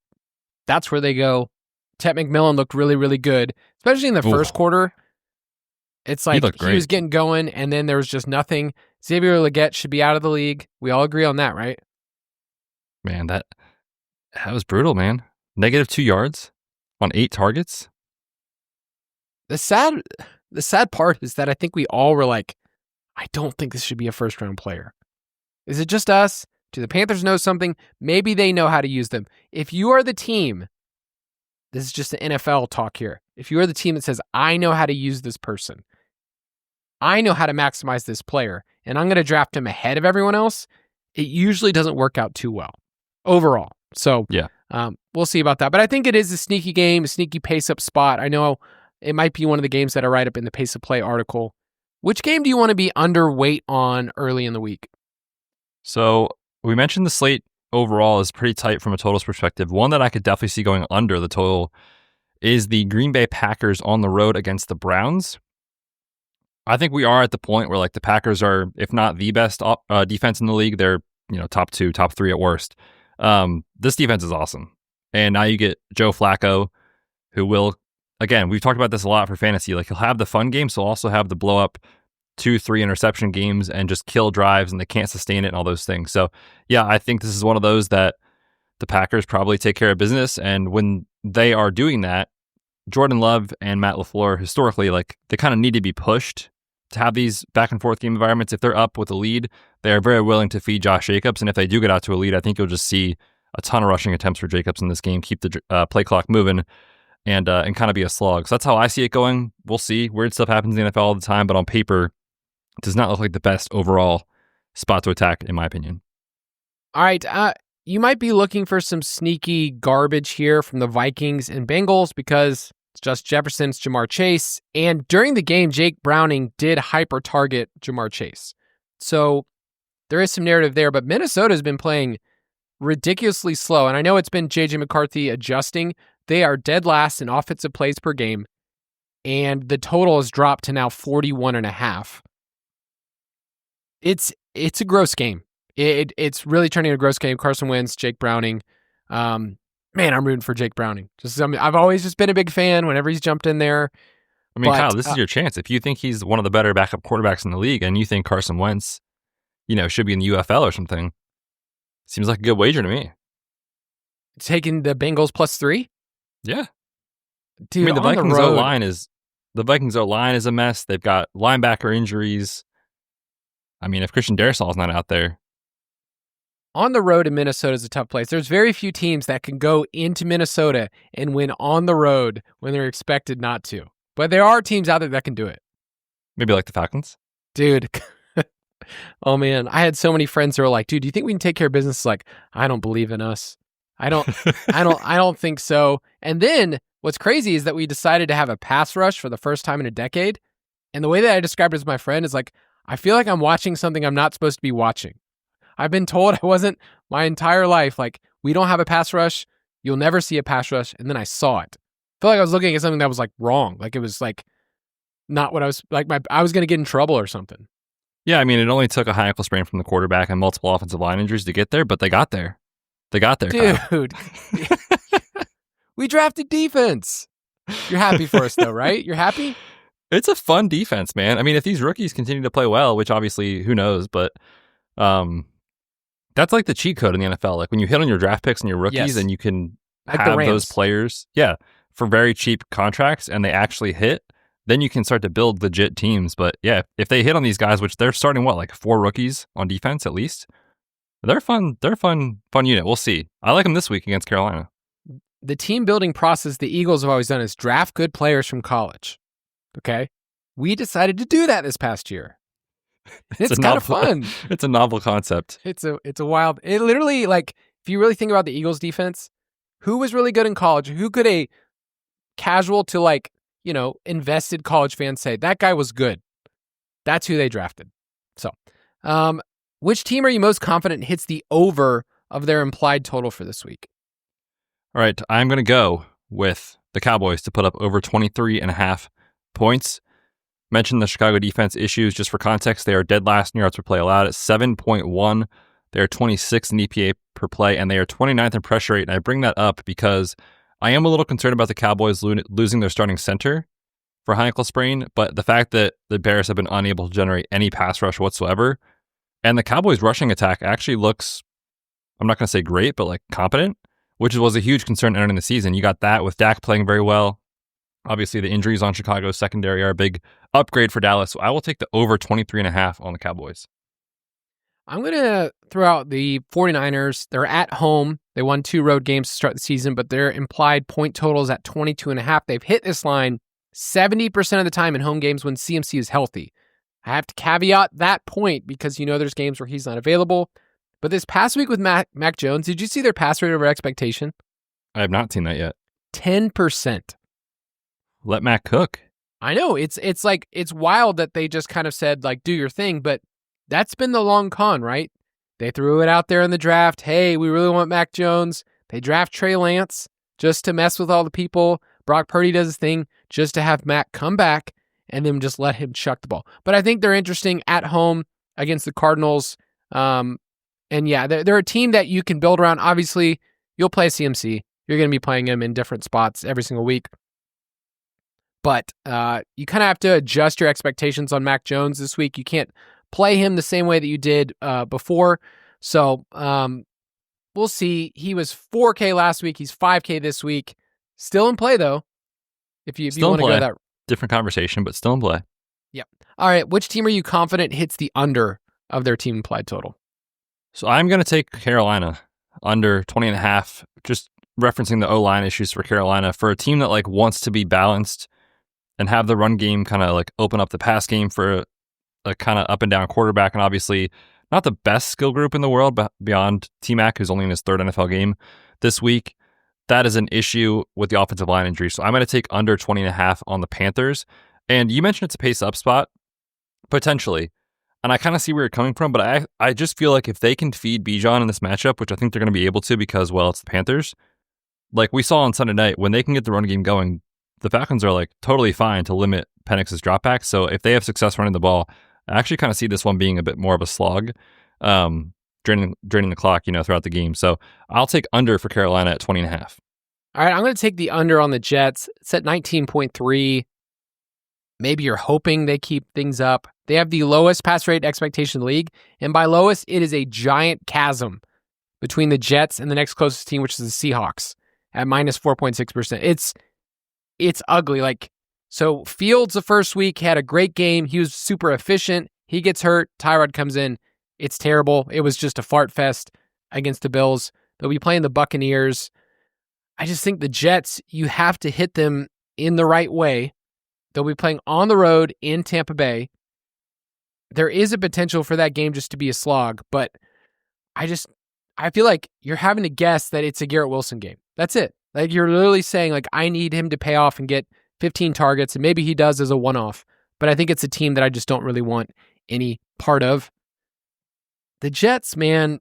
that's where they go. Ted McMillan looked really, really good, especially in the first quarter. It's like he was getting going, and then there was just nothing. Xavier Legette should be out of the league. We all agree on that, right? Man, that was brutal, man. -2 yards on 8 targets. The sad part is that I think we all were like, I don't think this should be a first-round player. Is it just us? Do the Panthers know something? Maybe they know how to use them. If you are the team, this is just an NFL talk here. If you are the team that says, I know how to use this person, I know how to maximize this player, and I'm going to draft him ahead of everyone else, it usually doesn't work out too well overall. So yeah, we'll see about that. But I think it is a sneaky game, a sneaky pace-up spot. I know it might be one of the games that I write up in the Pace of Play article. Which game do you want to be underweight on early in the week? So we mentioned the slate overall is pretty tight from a totals perspective. One that I could definitely see going under the total is the Green Bay Packers on the road against the Browns. I think we are at the point where like the Packers are, if not the best defense in the league, they're top 2, top 3 at worst. This defense is awesome. And now you get Joe Flacco, who will, again, we've talked about this a lot for fantasy. Like, he'll have the fun games, so he'll also have the blow up 2-3 interception games and just kill drives, and they can't sustain it and all those things. So yeah, I think this is one of those that the Packers probably take care of business. And when they are doing that, Jordan Love and Matt LaFleur historically, like, they kind of need to be pushed to have these back and forth game environments. If they're up with a lead, they are very willing to feed Josh Jacobs. And if they do get out to a lead, I think you'll just see a ton of rushing attempts for Jacobs in this game, keep the play clock moving, and kind of be a slog. So that's how I see it going. We'll see. Weird stuff happens in the NFL all the time, but on paper, it does not look like the best overall spot to attack, in my opinion. All right. You might be looking for some sneaky garbage here from the Vikings and Bengals because It's Justin Jefferson, it's Jamar Chase. And during the game, Jake Browning did hyper-target Jamar Chase. So there is some narrative there, but Minnesota has been playing ridiculously slow. And I know it's been J.J. McCarthy adjusting. They are dead last in offensive plays per game. And the total has dropped to now 41.5. It's a gross game. It's really turning a gross game. Carson Wentz, Jake Browning. Man, I'm rooting for Jake Browning. I've always just been a big fan whenever he's jumped in there. I mean, Kyle, this is your chance. If you think he's one of the better backup quarterbacks in the league and you think Carson Wentz, should be in the UFL or something, seems like a good wager to me. Taking the Bengals +3? Yeah. Dude, I mean, the Vikings O-line is a mess. They've got linebacker injuries. I mean, if Christian Darrisaw's not out there. On the road in Minnesota is a tough place. There's very few teams that can go into Minnesota and win on the road when they're expected not to. But there are teams out there that can do it. Maybe like the Falcons. Dude. Oh, man. I had so many friends who were like, dude, do you think we can take care of business? It's like, I don't believe in us. I don't think so. And then what's crazy is that we decided to have a pass rush for the first time in a decade. And the way that I described it to my friend is like, I feel like I'm watching something I'm not supposed to be watching. I've been told I wasn't my entire life. Like, we don't have a pass rush. You'll never see a pass rush. And then I saw it. I feel like I was looking at something that was like wrong. Like it was like not what I was like. I was going to get in trouble or something. Yeah, I mean, it only took a high ankle sprain from the quarterback and multiple offensive line injuries to get there, but they got there. Dude. We drafted defense. You're happy for us though, right? You're happy? It's a fun defense, man. I mean, if these rookies continue to play well, which obviously who knows, but that's like the cheat code in the NFL. Like when you hit on your draft picks and your rookies and you can like have those players, for very cheap contracts and they actually hit, then you can start to build legit teams. But yeah, if they hit on these guys, which they're starting like 4 rookies on defense at least, they're fun unit. We'll see. I like them this week against Carolina. The team building process the Eagles have always done is draft good players from college. Okay? We decided to do that this past year. It's kind of fun. It's a novel concept. It's a wild. It literally, like, if you really think about the Eagles defense, who was really good in college? Who could a casual to invested college fans say that guy was good? That's who they drafted. So, which team are you most confident hits the over of their implied total for this week? All right, I'm going to go with the Cowboys to put up over 23.5 points. Mentioned the Chicago defense issues. Just for context, they are dead last in yards per play allowed at 7.1. They are 26th in EPA per play, and they are 29th in pressure rate. And I bring that up because I am a little concerned about the Cowboys losing their starting center for high ankle sprain, but the fact that the Bears have been unable to generate any pass rush whatsoever, and the Cowboys rushing attack actually looks, I'm not going to say great, but like competent, which was a huge concern entering the season. You got that with Dak playing very well. Obviously, the injuries on Chicago's secondary are a big upgrade for Dallas. So I will take the over 23.5 on the Cowboys. I'm going to throw out the 49ers. They're at home. They won 2 road games to start the season, but their implied point total is at 22.5. They've hit this line 70% of the time in home games when CMC is healthy. I have to caveat that point because there's games where he's not available. But this past week with Mac Jones, did you see their pass rate over expectation? I have not seen that yet. 10%. Let Mac cook. I know. It's wild that they just kind of said, like, do your thing, but that's been the long con, right? They threw it out there in the draft. Hey, we really want Mac Jones. They draft Trey Lance just to mess with all the people. Brock Purdy does his thing just to have Mac come back and then just let him chuck the ball. But I think they're interesting at home against the Cardinals. And yeah, they're a team that you can build around. Obviously, you'll play CMC. You're going to be playing him in different spots every single week. But you kind of have to adjust your expectations on Mac Jones this week. You can't play him the same way that you did before. So we'll see. He was 4K last week. He's 5K this week. Still in play, though. If you want to go that. Different conversation, but still in play. Yep. All right. Which team are you confident hits the under of their team implied total? So I'm going to take Carolina under 20.5, just referencing the O-line issues for Carolina. For a team that wants to be balanced and have the run game kind of open up the pass game for a kind of up and down quarterback, and obviously not the best skill group in the world beyond T-Mac, who's only in his 3rd NFL game this week. that is an issue with the offensive line injury. So I'm going to take under 20.5 on the Panthers. And you mentioned it's a pace up spot, potentially. And I kind of see where you're coming from, but I just feel like if they can feed Bijan in this matchup, which I think they're going to be able to because, well, it's the Panthers, like we saw on Sunday night, when they can get the run game going, the Falcons are like totally fine to limit Penix's dropbacks. So if they have success running the ball, I actually kind of see this one being a bit more of a slog, draining the clock, throughout the game. So I'll take under for Carolina at 20.5. All right, I'm going to take the under on the Jets. It's at 19.3. Maybe you're hoping they keep things up. They have the lowest pass rate expectation in the league, and by lowest, it is a giant chasm between the Jets and the next closest team, which is the Seahawks, at minus 4.6%. It's ugly. So Fields the first week had a great game. He was super efficient. He gets hurt. Tyrod comes in. It's terrible. It was just a fart fest against the Bills. They'll be playing the Buccaneers. I just think the Jets, you have to hit them in the right way. They'll be playing on the road in Tampa Bay. There is a potential for that game just to be a slog, but I feel like you're having to guess that it's a Garrett Wilson game. That's it. Like you're literally saying, I need him to pay off and get 15 targets, and maybe he does as a one-off, but I think it's a team that I just don't really want any part of. The Jets, man,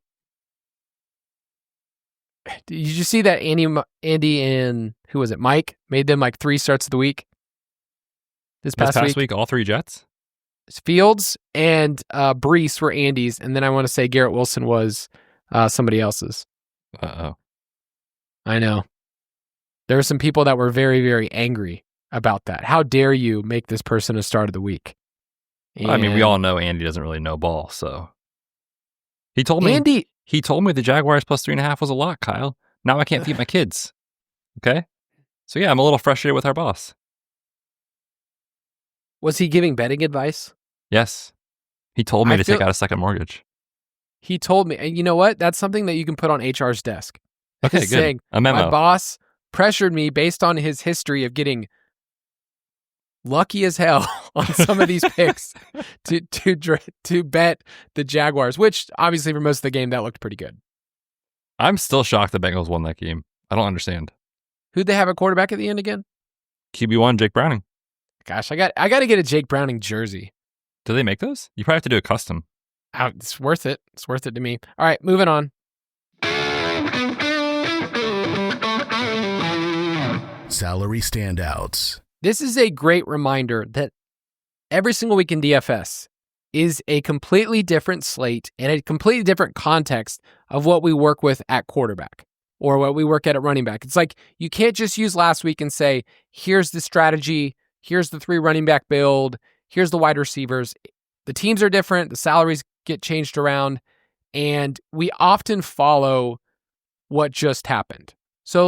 did you see that Andy and who was it, Mike, made them 3 starts of the week? This past week, all 3 Jets? Fields and Brees were Andy's, and then I want to say Garrett Wilson was somebody else's. Uh-oh. I know. There were some people that were very, very angry about that. How dare you make this person a start of the week? I mean, we all know Andy doesn't really know ball, so. He told me the Jaguars plus 3.5 was a lot, Kyle. Now I can't feed my kids. Okay? So yeah, I'm a little frustrated with our boss. Was he giving betting advice? Yes. He told me to take out a second mortgage. He told me, and you know what? That's something that you can put on HR's desk. Okay, good. Saying, a memo. My boss pressured me based on his history of getting lucky as hell on some of these picks to bet the Jaguars, which obviously for most of the game, that looked pretty good. I'm still shocked the Bengals won that game. I don't understand. Who'd they have a quarterback at the end again? QB1, Jake Browning. Gosh, I got to get a Jake Browning jersey. Do they make those? You probably have to do a custom. It's worth it. It's worth it to me. All right, moving on. Salary standouts. This is a great reminder that every single week in DFS is a completely different slate and a completely different context of what we work with at quarterback or what we work at running back. It's like you can't just use last week and say, here's the strategy, here's the 3 running back build, here's the wide receivers. The teams are different, the salaries get changed around, and we often follow what just happened. So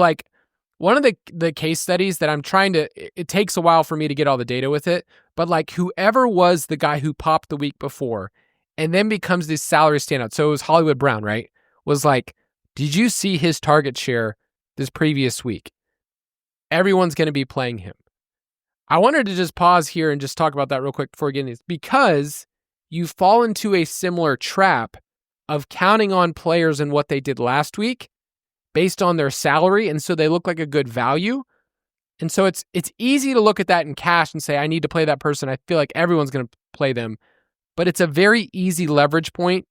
one of the case studies that I'm trying to, it takes a while for me to get all the data with it, but whoever was the guy who popped the week before and then becomes this salary standout. So it was Hollywood Brown, right? Was did you see his target share this previous week? Everyone's going to be playing him. I wanted to just pause here and just talk about that real quick before getting this, because you fall into a similar trap of counting on players and what they did last week based on their salary, and so they look like a good value. And so it's easy to look at that in cash and say, I need to play that person. I feel like everyone's going to play them. But it's a very easy leverage point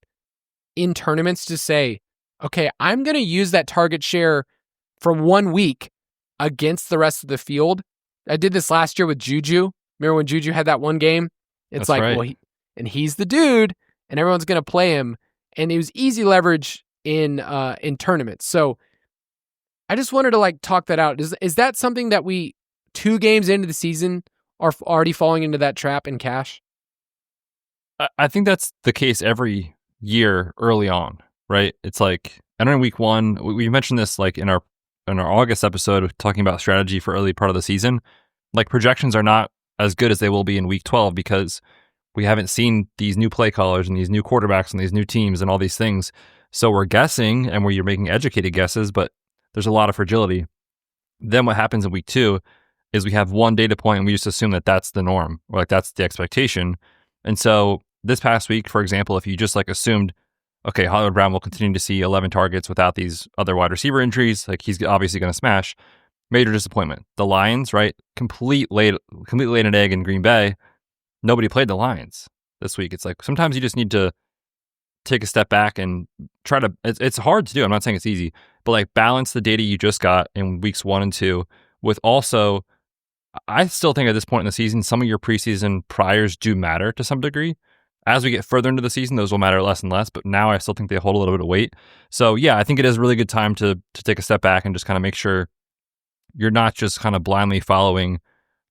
in tournaments to say, okay, I'm going to use that target share for 1 week against the rest of the field. I did this last year with Juju. Remember when Juju had that one game? It's That's right. well, he's the dude, and everyone's going to play him. And it was easy leverage in tournaments. So I just wanted to talk that out. Is that something that we 2 games into the season are already falling into that trap in cash? I think that's the case every year early on, right? It's entering week 1. We mentioned this in our August episode talking about strategy for early part of the season. Projections are not as good as they will be in week 12 because we haven't seen these new play callers and these new quarterbacks and these new teams and all these things. So we're guessing, and where you're making educated guesses, but there's a lot of fragility. Then what happens in week 2 is we have one data point and we just assume that that's the norm, or that's the expectation. And so this past week, for example, if you just assumed okay, Hollywood Brown will continue to see 11 targets without these other wide receiver injuries. Like, he's obviously going to smash. Major disappointment. The Lions, right? Completely laid an egg in Green Bay. Nobody played the Lions this week. It's like sometimes you just need to take a step back and try to, it's hard to do. I'm not saying it's easy, but like balance the data you just got in weeks 1 and 2 with also, I still think at this point in the season, some of your preseason priors do matter to some degree. As we get further into the season, those will matter less and less, but now I still think they hold a little bit of weight. So yeah, I think it is a really good time to take a step back and just kind of make sure you're not just kind of blindly following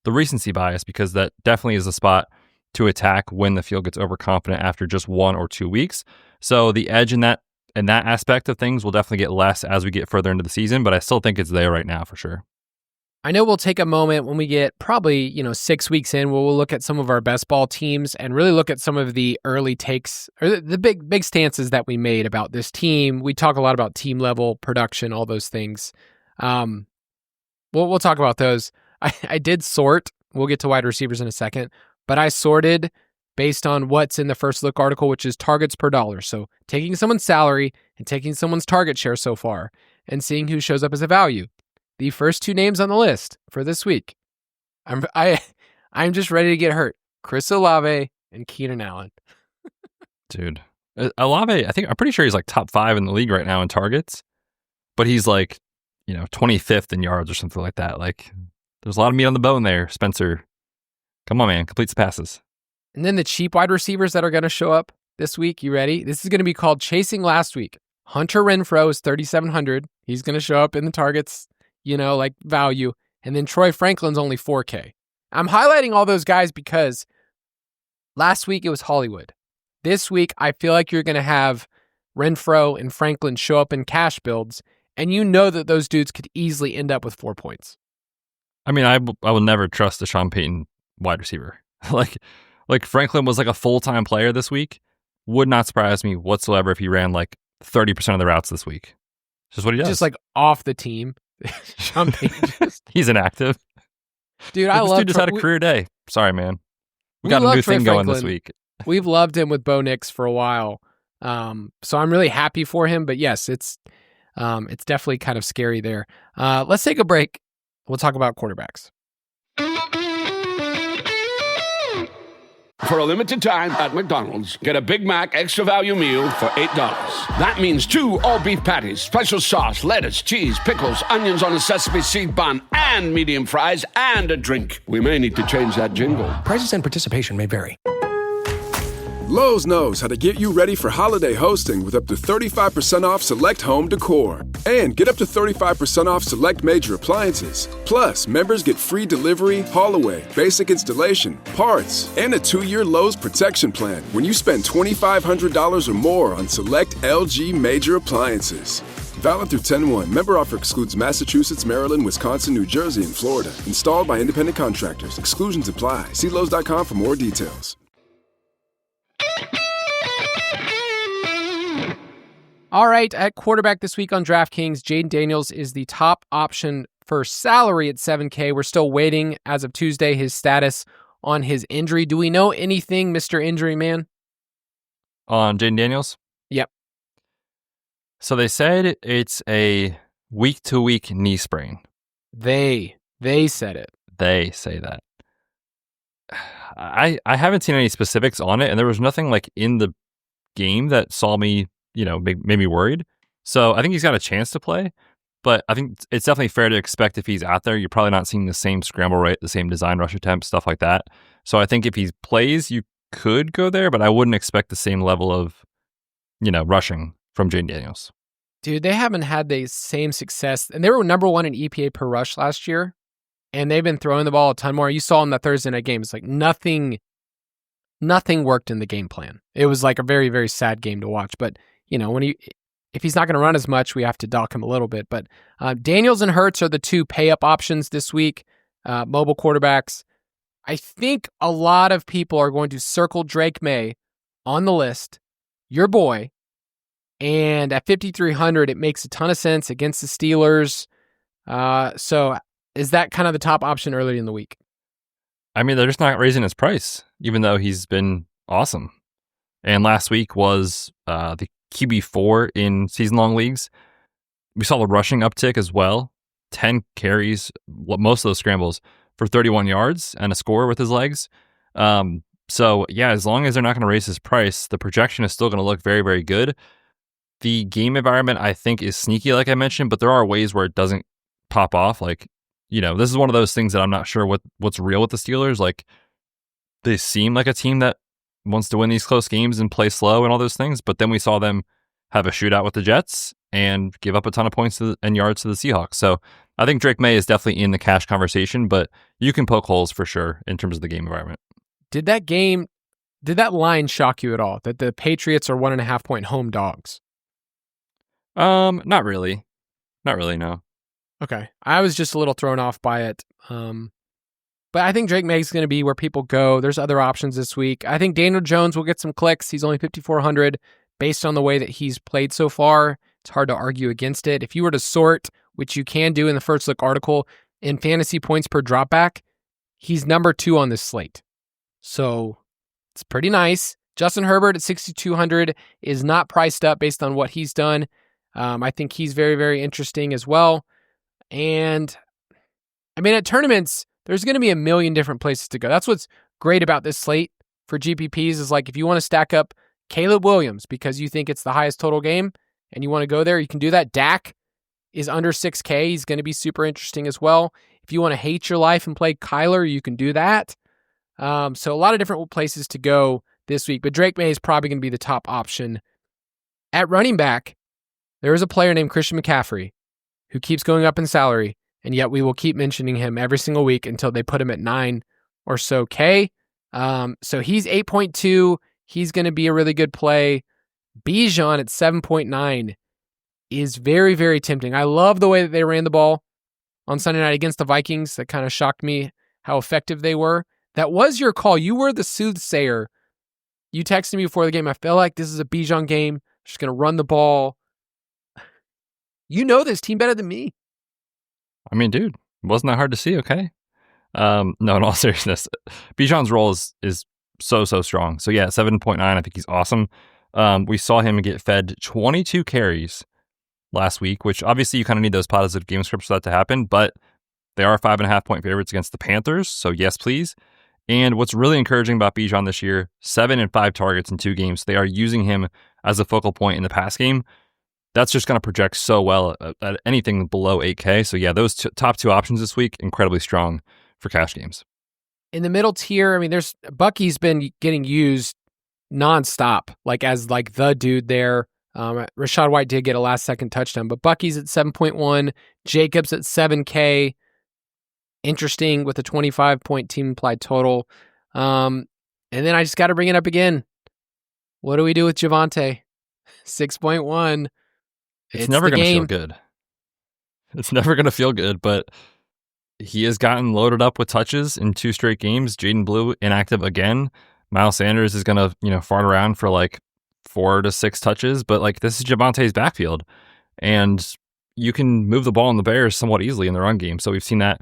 the recency bias, because that definitely is a spot to attack when the field gets overconfident after just 1 or 2 weeks. So the edge in that aspect of things will definitely get less as we get further into the season, but I still think it's there right now for sure. I know we'll take a moment when we get probably, 6 weeks in, where we'll look at some of our best ball teams and really look at some of the early takes or the big stances that we made about this team. We talk a lot about team level production, all those things. We'll talk about those. I did sort. We'll get to wide receivers in a second, but I sorted based on what's in the first look article, which is targets per dollar. So taking someone's salary and taking someone's target share so far and seeing who shows up as a value. The first 2 names on the list for this week, I'm just ready to get hurt. Chris Olave and Keenan Allen. Dude, Olave, I'm pretty sure he's like top 5 in the league right now in targets, but he's like, 25th in yards or something like that. Like, there's a lot of meat on the bone there, Spencer. Come on, man, complete the passes. And then the cheap wide receivers that are going to show up this week. You ready? This is going to be called Chasing Last Week. Hunter Renfrow is 3,700. He's going to show up in the targets, like value. And then Troy Franklin's only 4K. I'm highlighting all those guys because last week it was Hollywood. This week, I feel like you're going to have Renfrow and Franklin show up in cash builds, and you know that those dudes could easily end up with 4 points. I mean, I will never trust a Sean Payton wide receiver. like Franklin was like a full-time player this week. Would not surprise me whatsoever if he ran like 30% of the routes this week. Just what he does. Just like off the team. Sean Payton he's inactive. Dude, I love this dude just had a career day. Sorry, man. We got a new thing going this week. We've loved him with Bo Nix for a while. So I'm really happy for him. But yes, it's definitely kind of scary there. Let's take a break. We'll talk about quarterbacks. For a limited time at McDonald's, get a Big Mac extra value meal for $8. That means 2 all-beef patties, special sauce, lettuce, cheese, pickles, onions on a sesame seed bun, and medium fries, and a drink. We may need to change that jingle. Prices and participation may vary. Lowe's knows how to get you ready for holiday hosting with up to 35% off select home decor. And get up to 35% off select major appliances. Plus, members get free delivery, haul away, basic installation, parts, and a 2-year Lowe's protection plan when you spend $2,500 or more on select LG major appliances. Valid through 10/1. Member offer excludes Massachusetts, Maryland, Wisconsin, New Jersey, and Florida. Installed by independent contractors. Exclusions apply. See Lowe's.com for more details. All right, at quarterback this week on DraftKings, Jaden Daniels is the top option for salary at $7K. We're still waiting, as of Tuesday, his status on his injury. Do we know anything, Mr. Injury Man? On Jaden Daniels? Yep. So they said it's a week-to-week knee sprain. They said it. They say that. I haven't seen any specifics on it, and there was nothing like in the game that saw me, made me worried. So I think he's got a chance to play, but I think it's definitely fair to expect if he's out there, you're probably not seeing the same scramble rate, the same design rush attempt, stuff like that. So I think if he plays, you could go there, but I wouldn't expect the same level of, rushing from Jaden Daniels. Dude, they haven't had the same success, and they were number 1 in EPA per rush last year, and they've been throwing the ball a ton more. You saw in the Thursday night game, it's like nothing worked in the game plan. It was like a very, very sad game to watch, but if he's not going to run as much, we have to dock him a little bit. But Daniels and Hurts are the 2 pay-up options this week, mobile quarterbacks. I think a lot of people are going to circle Drake May on the list, your boy, and at 5,300, it makes a ton of sense against the Steelers. So is that kind of the top option early in the week? I mean, they're just not raising his price, even though he's been awesome. And last week was the QB4 in season-long leagues. We saw the rushing uptick as well. 10 carries, most of those scrambles, for 31 yards and a score with his legs. So, yeah, as long as they're not going to raise his price, the projection is still going to look very, very good. The game environment, I think, is sneaky, like I mentioned, but there are ways where it doesn't pop off. Like, this is one of those things that I'm not sure what's real with the Steelers. Like, they seem like a team that wants to win these close games and play slow and all those things, but then we saw them have a shootout with the Jets and give up a ton of points and yards to the Seahawks. So I think Drake May is definitely in the cash conversation, but you can poke holes for sure in terms of the game environment. Did that line shock you at all? That the Patriots are 1.5 point home dogs? Not really. Not really, no. Okay. I was just a little thrown off by it. But I think Drake May's going to be where people go. There's other options this week. I think Daniel Jones will get some clicks. He's only 5,400 based on the way that he's played so far. It's hard to argue against it. If you were to sort, which you can do in the First Look article, in fantasy points per dropback, he's number 2 on this slate. So it's pretty nice. Justin Herbert at 6,200 is not priced up based on what he's done. I think he's very, very interesting as well. And I mean, at tournaments, there's going to be a million different places to go. That's what's great about this slate for GPPs is like if you want to stack up Caleb Williams because you think it's the highest total game and you want to go there, you can do that. Dak is under 6K. He's going to be super interesting as well. If you want to hate your life and play Kyler, you can do that. So a lot of different places to go this week, but Drake May is probably going to be the top option. At running back, there is a player named Christian McCaffrey who keeps going up in salary, and yet we will keep mentioning him every single week until they put him at 9 or so K. So he's 8.2. He's going to be a really good play. Bijan at 7.9 is very, very tempting. I love the way that they ran the ball on Sunday night against the Vikings. That kind of shocked me how effective they were. That was your call. You were the soothsayer. You texted me before the game. I feel like this is a Bijan game. I'm just going to run the ball. You know this team better than me. I mean, dude, wasn't that hard to see, okay? No, in all seriousness, Bijan's role is so strong. So yeah, 7.9, I think he's awesome. We saw him get fed 22 carries last week, which obviously you kind of need those positive game scripts for that to happen, but they are 5.5 point favorites against the Panthers, so yes, please. And what's really encouraging about Bijan this year, 7 and 5 targets in 2 games. They are using him as a focal point in the pass game. That's just going to project so well at anything below 8K. So yeah, those top 2 options this week, incredibly strong for cash games. In the middle tier, I mean, there's Bucky's been getting used nonstop, as the dude there. Rachaad White did get a last second touchdown, but Bucky's at 7.1, Jacobs at 7K. Interesting with a 25-point team implied total. And then I just got to bring it up again. What do we do with Javonte? 6.1. It's never going to feel good. It's never going to feel good, but he has gotten loaded up with touches in 2 straight games. Jaden Blue inactive again. Miles Sanders is going to, fart around for 4 to 6 touches, but this is Javonte's backfield. And you can move the ball on the Bears somewhat easily in the run game. So we've seen that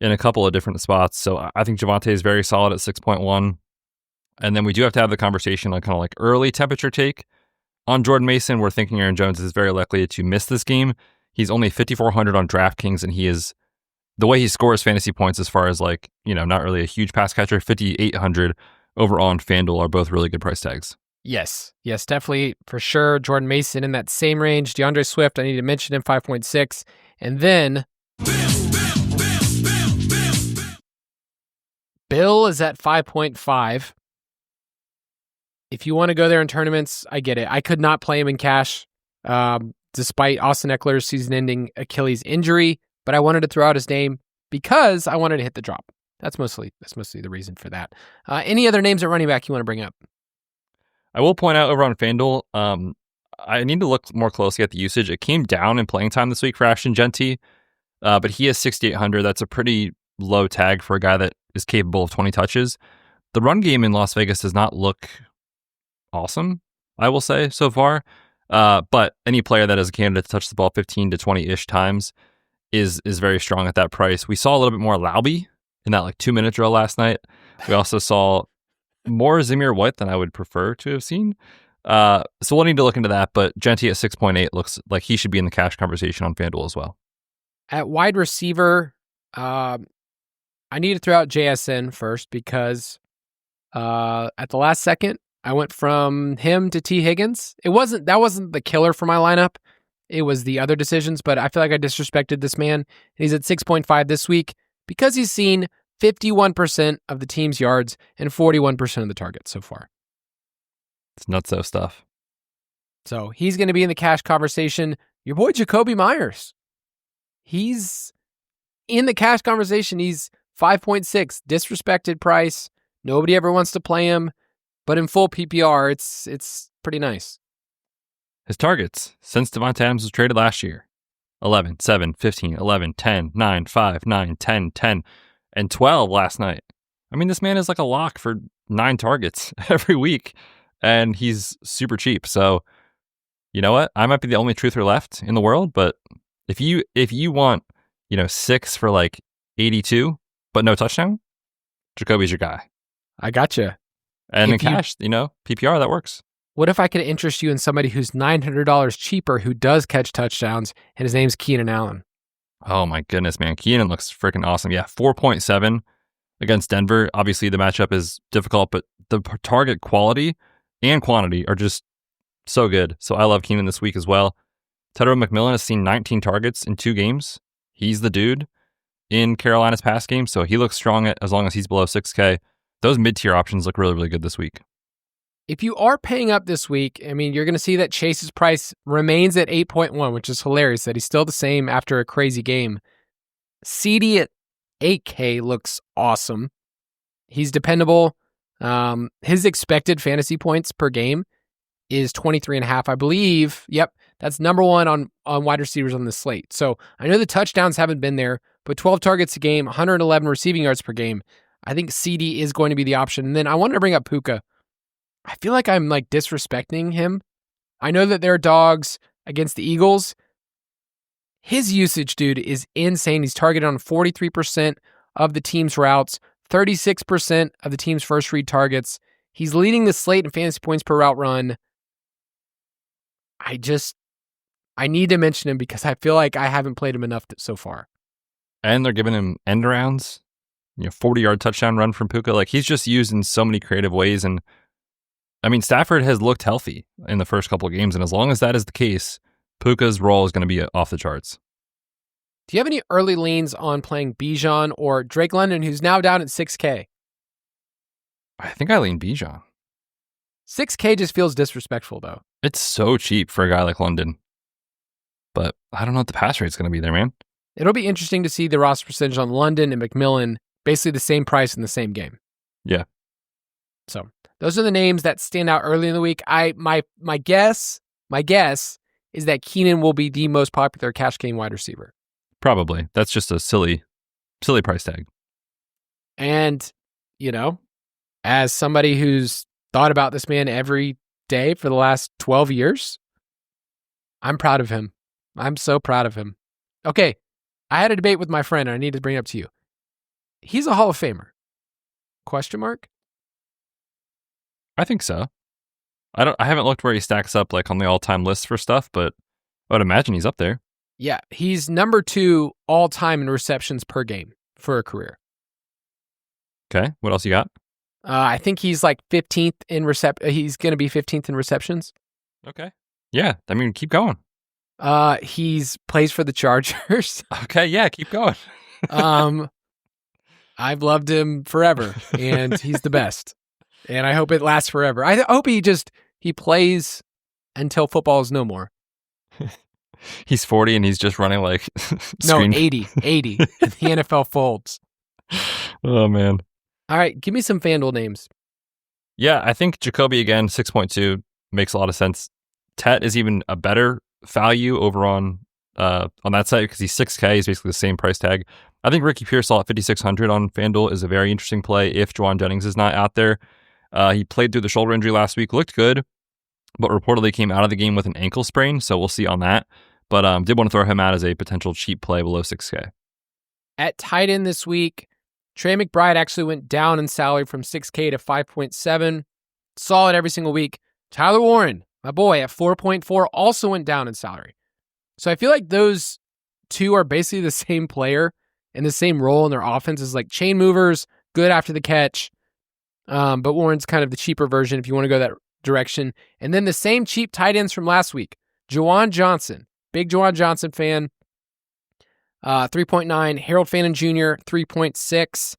in a couple of different spots. So I think Javonte is very solid at 6.1. And then we do have to have the conversation on kind of early temperature take. On Jordan Mason, we're thinking Aaron Jones is very likely to miss this game. He's only 5,400 on DraftKings, and he is, the way he scores fantasy points as far as not really a huge pass catcher, 5,800 overall on FanDuel are both really good price tags. Yes, definitely for sure. Jordan Mason in that same range. DeAndre Swift, I need to mention him, 5.6. And then Bill is at 5.5. If you want to go there in tournaments, I get it. I could not play him in cash, despite Austin Eckler's season-ending Achilles injury, but I wanted to throw out his name because I wanted to hit the drop. That's mostly the reason for that. Any other names at running back you want to bring up? I will point out over on FanDuel, I need to look more closely at the usage. It came down in playing time this week for Ashton Genty, but he has 6,800. That's a pretty low tag for a guy that is capable of 20 touches. The run game in Las Vegas does not look awesome, I will say, so far. But any player that is a candidate to touch the ball 15 to 20-ish times is very strong at that price. We saw a little bit more Laube in that 2-minute drill last night. We also saw more Zamir White than I would prefer to have seen. So we'll need to look into that, but Genti at 6.8 looks like he should be in the cash conversation on FanDuel as well. At wide receiver, I need to throw out JSN first because at the last second, I went from him to T. Higgins. That wasn't the killer for my lineup. It was the other decisions, but I feel like I disrespected this man. He's at 6.5 this week because he's seen 51% of the team's yards and 41% of the targets so far. It's nutso stuff. So he's going to be in the cash conversation. Your boy Jacoby Myers. He's in the cash conversation. He's 5.6, disrespected price. Nobody ever wants to play him, but in full PPR, it's pretty nice. His targets since Devontae Adams was traded last year: 11, 7, 15, 11, 10, 9, 5, 9, 10, 10, and 12 last night. I mean, this man is like a lock for 9 targets every week, and he's super cheap. So, you know what? I might be the only truther left in the world, but if you want, 6 for like 82, but no touchdown, Jacoby's your guy. I gotcha. And in cash, PPR, that works. What if I could interest you in somebody who's $900 cheaper who does catch touchdowns, and his name's Keenan Allen? Oh my goodness, man. Keenan looks freaking awesome. Yeah, 4.7 against Denver. Obviously, the matchup is difficult, but the target quality and quantity are just so good. So I love Keenan this week as well. Tedro McMillan has seen 19 targets in 2 games. He's the dude in Carolina's pass game, so he looks strong as long as he's below 6K. Those mid-tier options look really, really good this week. If you are paying up this week, I mean, you're going to see that Chase's price remains at 8.1, which is hilarious that he's still the same after a crazy game. CD at 8K looks awesome. He's dependable. His expected fantasy points per game is 23.5, I believe. Yep, that's number 1 on wide receivers on the slate. So I know the touchdowns haven't been there, but 12 targets a game, 111 receiving yards per game. I think CD is going to be the option. And then I wanted to bring up Puka. I feel like I'm like disrespecting him. I know that they're dogs against the Eagles. His usage, dude, is insane. He's targeted on 43% of the team's routes, 36% of the team's first read targets. He's leading the slate in fantasy points per route run. I need to mention him because I feel like I haven't played him enough so far. And they're giving him end arounds, 40-yard touchdown run from Puka. Like, he's just used in so many creative ways. And I mean, Stafford has looked healthy in the first couple of games, and as long as that is the case, Puka's role is going to be off the charts. Do you have any early leans on playing Bijan or Drake London, who's now down at 6K? I think I lean Bijan. 6K just feels disrespectful, though. It's so cheap for a guy like London. But I don't know what the pass rate's going to be there, man. It'll be interesting to see the roster percentage on London and McMillan, basically the same price in the same game. Yeah. So those are the names that stand out early in the week. My guess is that Keenan will be the most popular cash game wide receiver. Probably. That's just a silly price tag. And, as somebody who's thought about this man every day for the last 12 years, I'm proud of him. I'm so proud of him. Okay, I had a debate with my friend, and I need to bring it up to you. He's a Hall of Famer. Question mark? I think so. I haven't looked where he stacks up like on the all-time list for stuff, but I would imagine he's up there. Yeah, he's number 2 all-time in receptions per game for a career. Okay, what else you got? I think he's like 15th in he's going to be 15th in receptions. Okay. Yeah, I mean, keep going. He's plays for the Chargers. Okay, yeah, keep going. I've loved him forever, and he's the best. And I hope it lasts forever. I hope he plays until football is no more. He's 40 and he's just running like No, 80, and the NFL folds. Oh, man. All right, give me some FanDuel names. Yeah, I think Jacoby again, 6.2 makes a lot of sense. Tet is even a better value over on that site because he's 6K. He's basically the same price tag. I think Ricky Pearsall at 5,600 on FanDuel is a very interesting play if Juwan Jennings is not out there. He played through the shoulder injury last week, looked good, but reportedly came out of the game with an ankle sprain, so we'll see on that. But did want to throw him out as a potential cheap play below 6K. At tight end this week, Trey McBride actually went down in salary from 6K to 5.7. Solid every single week. Tyler Warren, my boy, at 4.4 also went down in salary. So I feel like those two are basically the same player and the same role in their offense as like chain movers, good after the catch. But Warren's kind of the cheaper version if you want to go that direction. And then the same cheap tight ends from last week. Juwan Johnson, big Juwan Johnson fan, 3.9. Harold Fannin Jr., 3.6.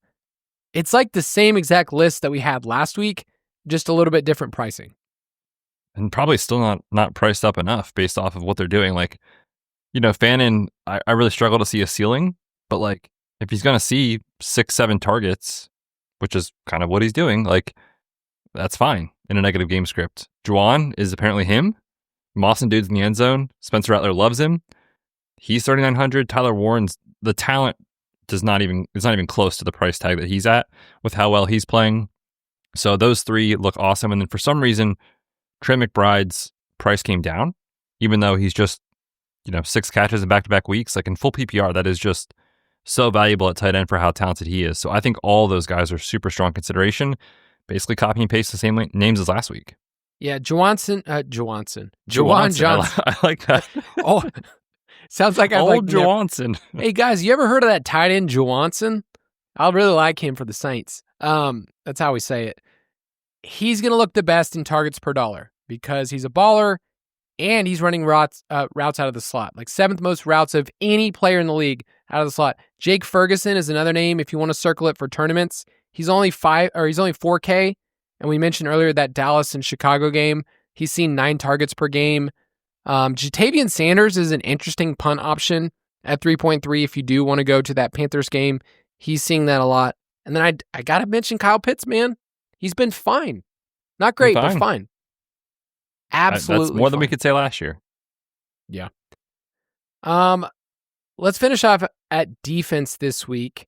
It's like the same exact list that we had last week, just a little bit different pricing. And probably still not priced up enough based off of what they're doing. Like, Fannin, I really struggle to see a ceiling, but like if he's going to see 6-7 targets, which is kind of what he's doing, like that's fine in a negative game script. Juwan is apparently him. Moss and dude's in the end zone. Spencer Rattler loves him. He's 3,900. Tyler Warren's the talent it's not even close to the price tag that he's at with how well he's playing. So those three look awesome. And then for some reason, Trey McBride's price came down, even though he's just 6 catches in back-to-back weeks. Like in full PPR, that is just so valuable at tight end for how talented he is. So I think all those guys are super strong consideration. Basically copy and paste the same names as last week. Yeah, Juwan Johnson. I like that. Oh, sounds like I'm old Johnson. Hey guys, you ever heard of that tight end Johnson? I really like him for the Saints. That's how we say it. He's going to look the best in targets per dollar because he's a baller and he's running routes out of the slot. Like 7th most routes of any player in the league out of the slot. Jake Ferguson is another name if you want to circle it for tournaments. He's only 4K. And we mentioned earlier that Dallas and Chicago game. He's seen 9 targets per game. Jatavian Sanders is an interesting punt option at 3.3 if you do want to go to that Panthers game. He's seeing that a lot. And then I got to mention Kyle Pitts, man. He's been fine. Not great, but fine. Absolutely That's more fine. than we could say last year. Yeah. Let's finish off at defense this week.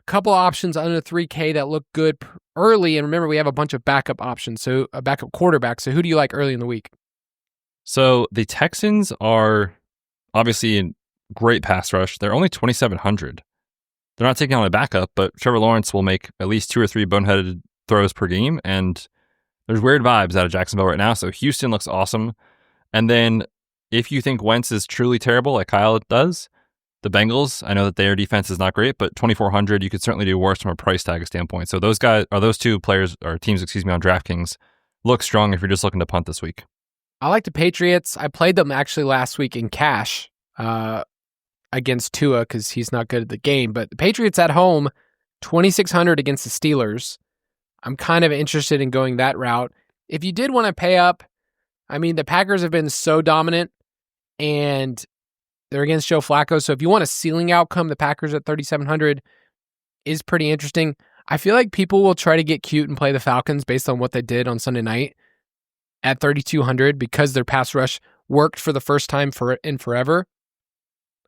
A couple options under 3K that look good early. And remember, we have a bunch of backup options, so a backup quarterback. So who do you like early in the week? So the Texans are obviously a great pass rush. They're only 2,700. They're not taking on a backup, but Trevor Lawrence will make at least 2 or 3 boneheaded throws per game. And there's weird vibes out of Jacksonville right now. So Houston looks awesome. And then if you think Wentz is truly terrible, like Kyle does, the Bengals, I know that their defense is not great, but 2,400, you could certainly do worse from a price tag standpoint. So those two players or teams, on DraftKings look strong if you're just looking to punt this week. I like the Patriots. I played them actually last week in cash against Tua because he's not good at the game. But the Patriots at home, 2,600 against the Steelers. I'm kind of interested in going that route. If you did want to pay up, I mean, the Packers have been so dominant and they're against Joe Flacco. So if you want a ceiling outcome, the Packers at 3,700 is pretty interesting. I feel like people will try to get cute and play the Falcons based on what they did on Sunday night at 3,200 because their pass rush worked for the first time in forever.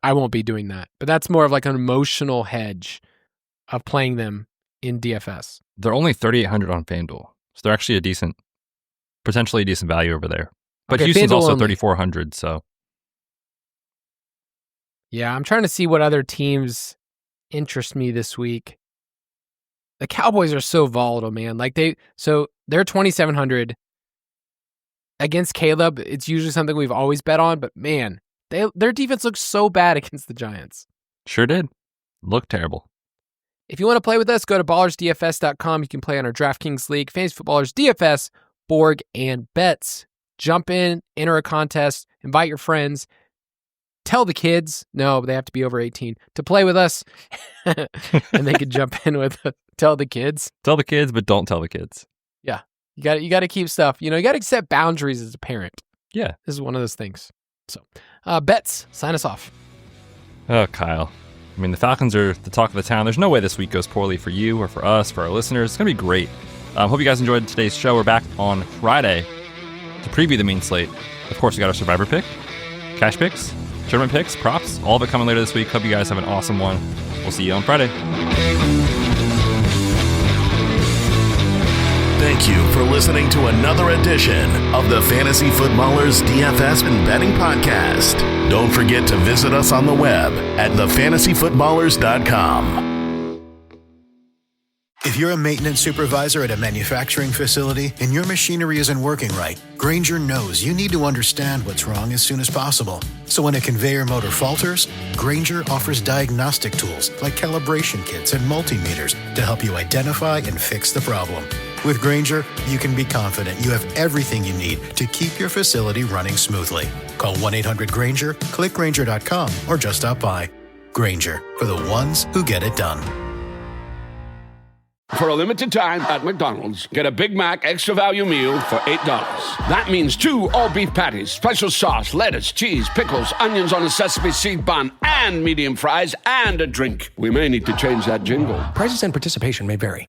I won't be doing that. But that's more of like an emotional hedge of playing them in DFS. They're only 3,800 on FanDuel. So they're actually potentially a decent value over there. But okay, Houston's FanDuel also 3,400, so. Yeah, I'm trying to see what other teams interest me this week. The Cowboys are so volatile, man. They're 2,700 against Caleb. It's usually something we've always bet on, but man, their defense looks so bad against the Giants. Sure did. Looked terrible. If you want to play with us, go to ballersdfs.com. You can play on our DraftKings League, Fantasy Footballers DFS, Borg, and Betz. Jump in, enter a contest, invite your friends. Tell the kids, no, they have to be over 18, to play with us. And they can jump in with tell the kids. Tell the kids, but don't tell the kids. Yeah. You got to keep stuff. You got to set boundaries as a parent. Yeah. This is one of those things. So, Betz, sign us off. Oh, Kyle. I mean, the Falcons are the talk of the town. There's no way this week goes poorly for you or for us, for our listeners. It's going to be great. Hope you guys enjoyed today's show. We're back on Friday to preview the main slate. Of course, we got our Survivor pick, cash picks, tournament picks, props, all of it coming later this week. Hope you guys have an awesome one. We'll see you on Friday. Thank you for listening to another edition of the Fantasy Footballers DFS and Betting Podcast. Don't forget to visit us on the web at thefantasyfootballers.com. If you're a maintenance supervisor at a manufacturing facility and your machinery isn't working right, Grainger knows you need to understand what's wrong as soon as possible. So when a conveyor motor falters, Grainger offers diagnostic tools like calibration kits and multimeters to help you identify and fix the problem. With Grainger, you can be confident you have everything you need to keep your facility running smoothly. Call 1-800-GRAINGER, click Grainger.com, or just stop by. Grainger, for the ones who get it done. For a limited time at McDonald's, get a Big Mac Extra Value Meal for $8. That means 2 all-beef patties, special sauce, lettuce, cheese, pickles, onions on a sesame seed bun, and medium fries, and a drink. We may need to change that jingle. Prices and participation may vary.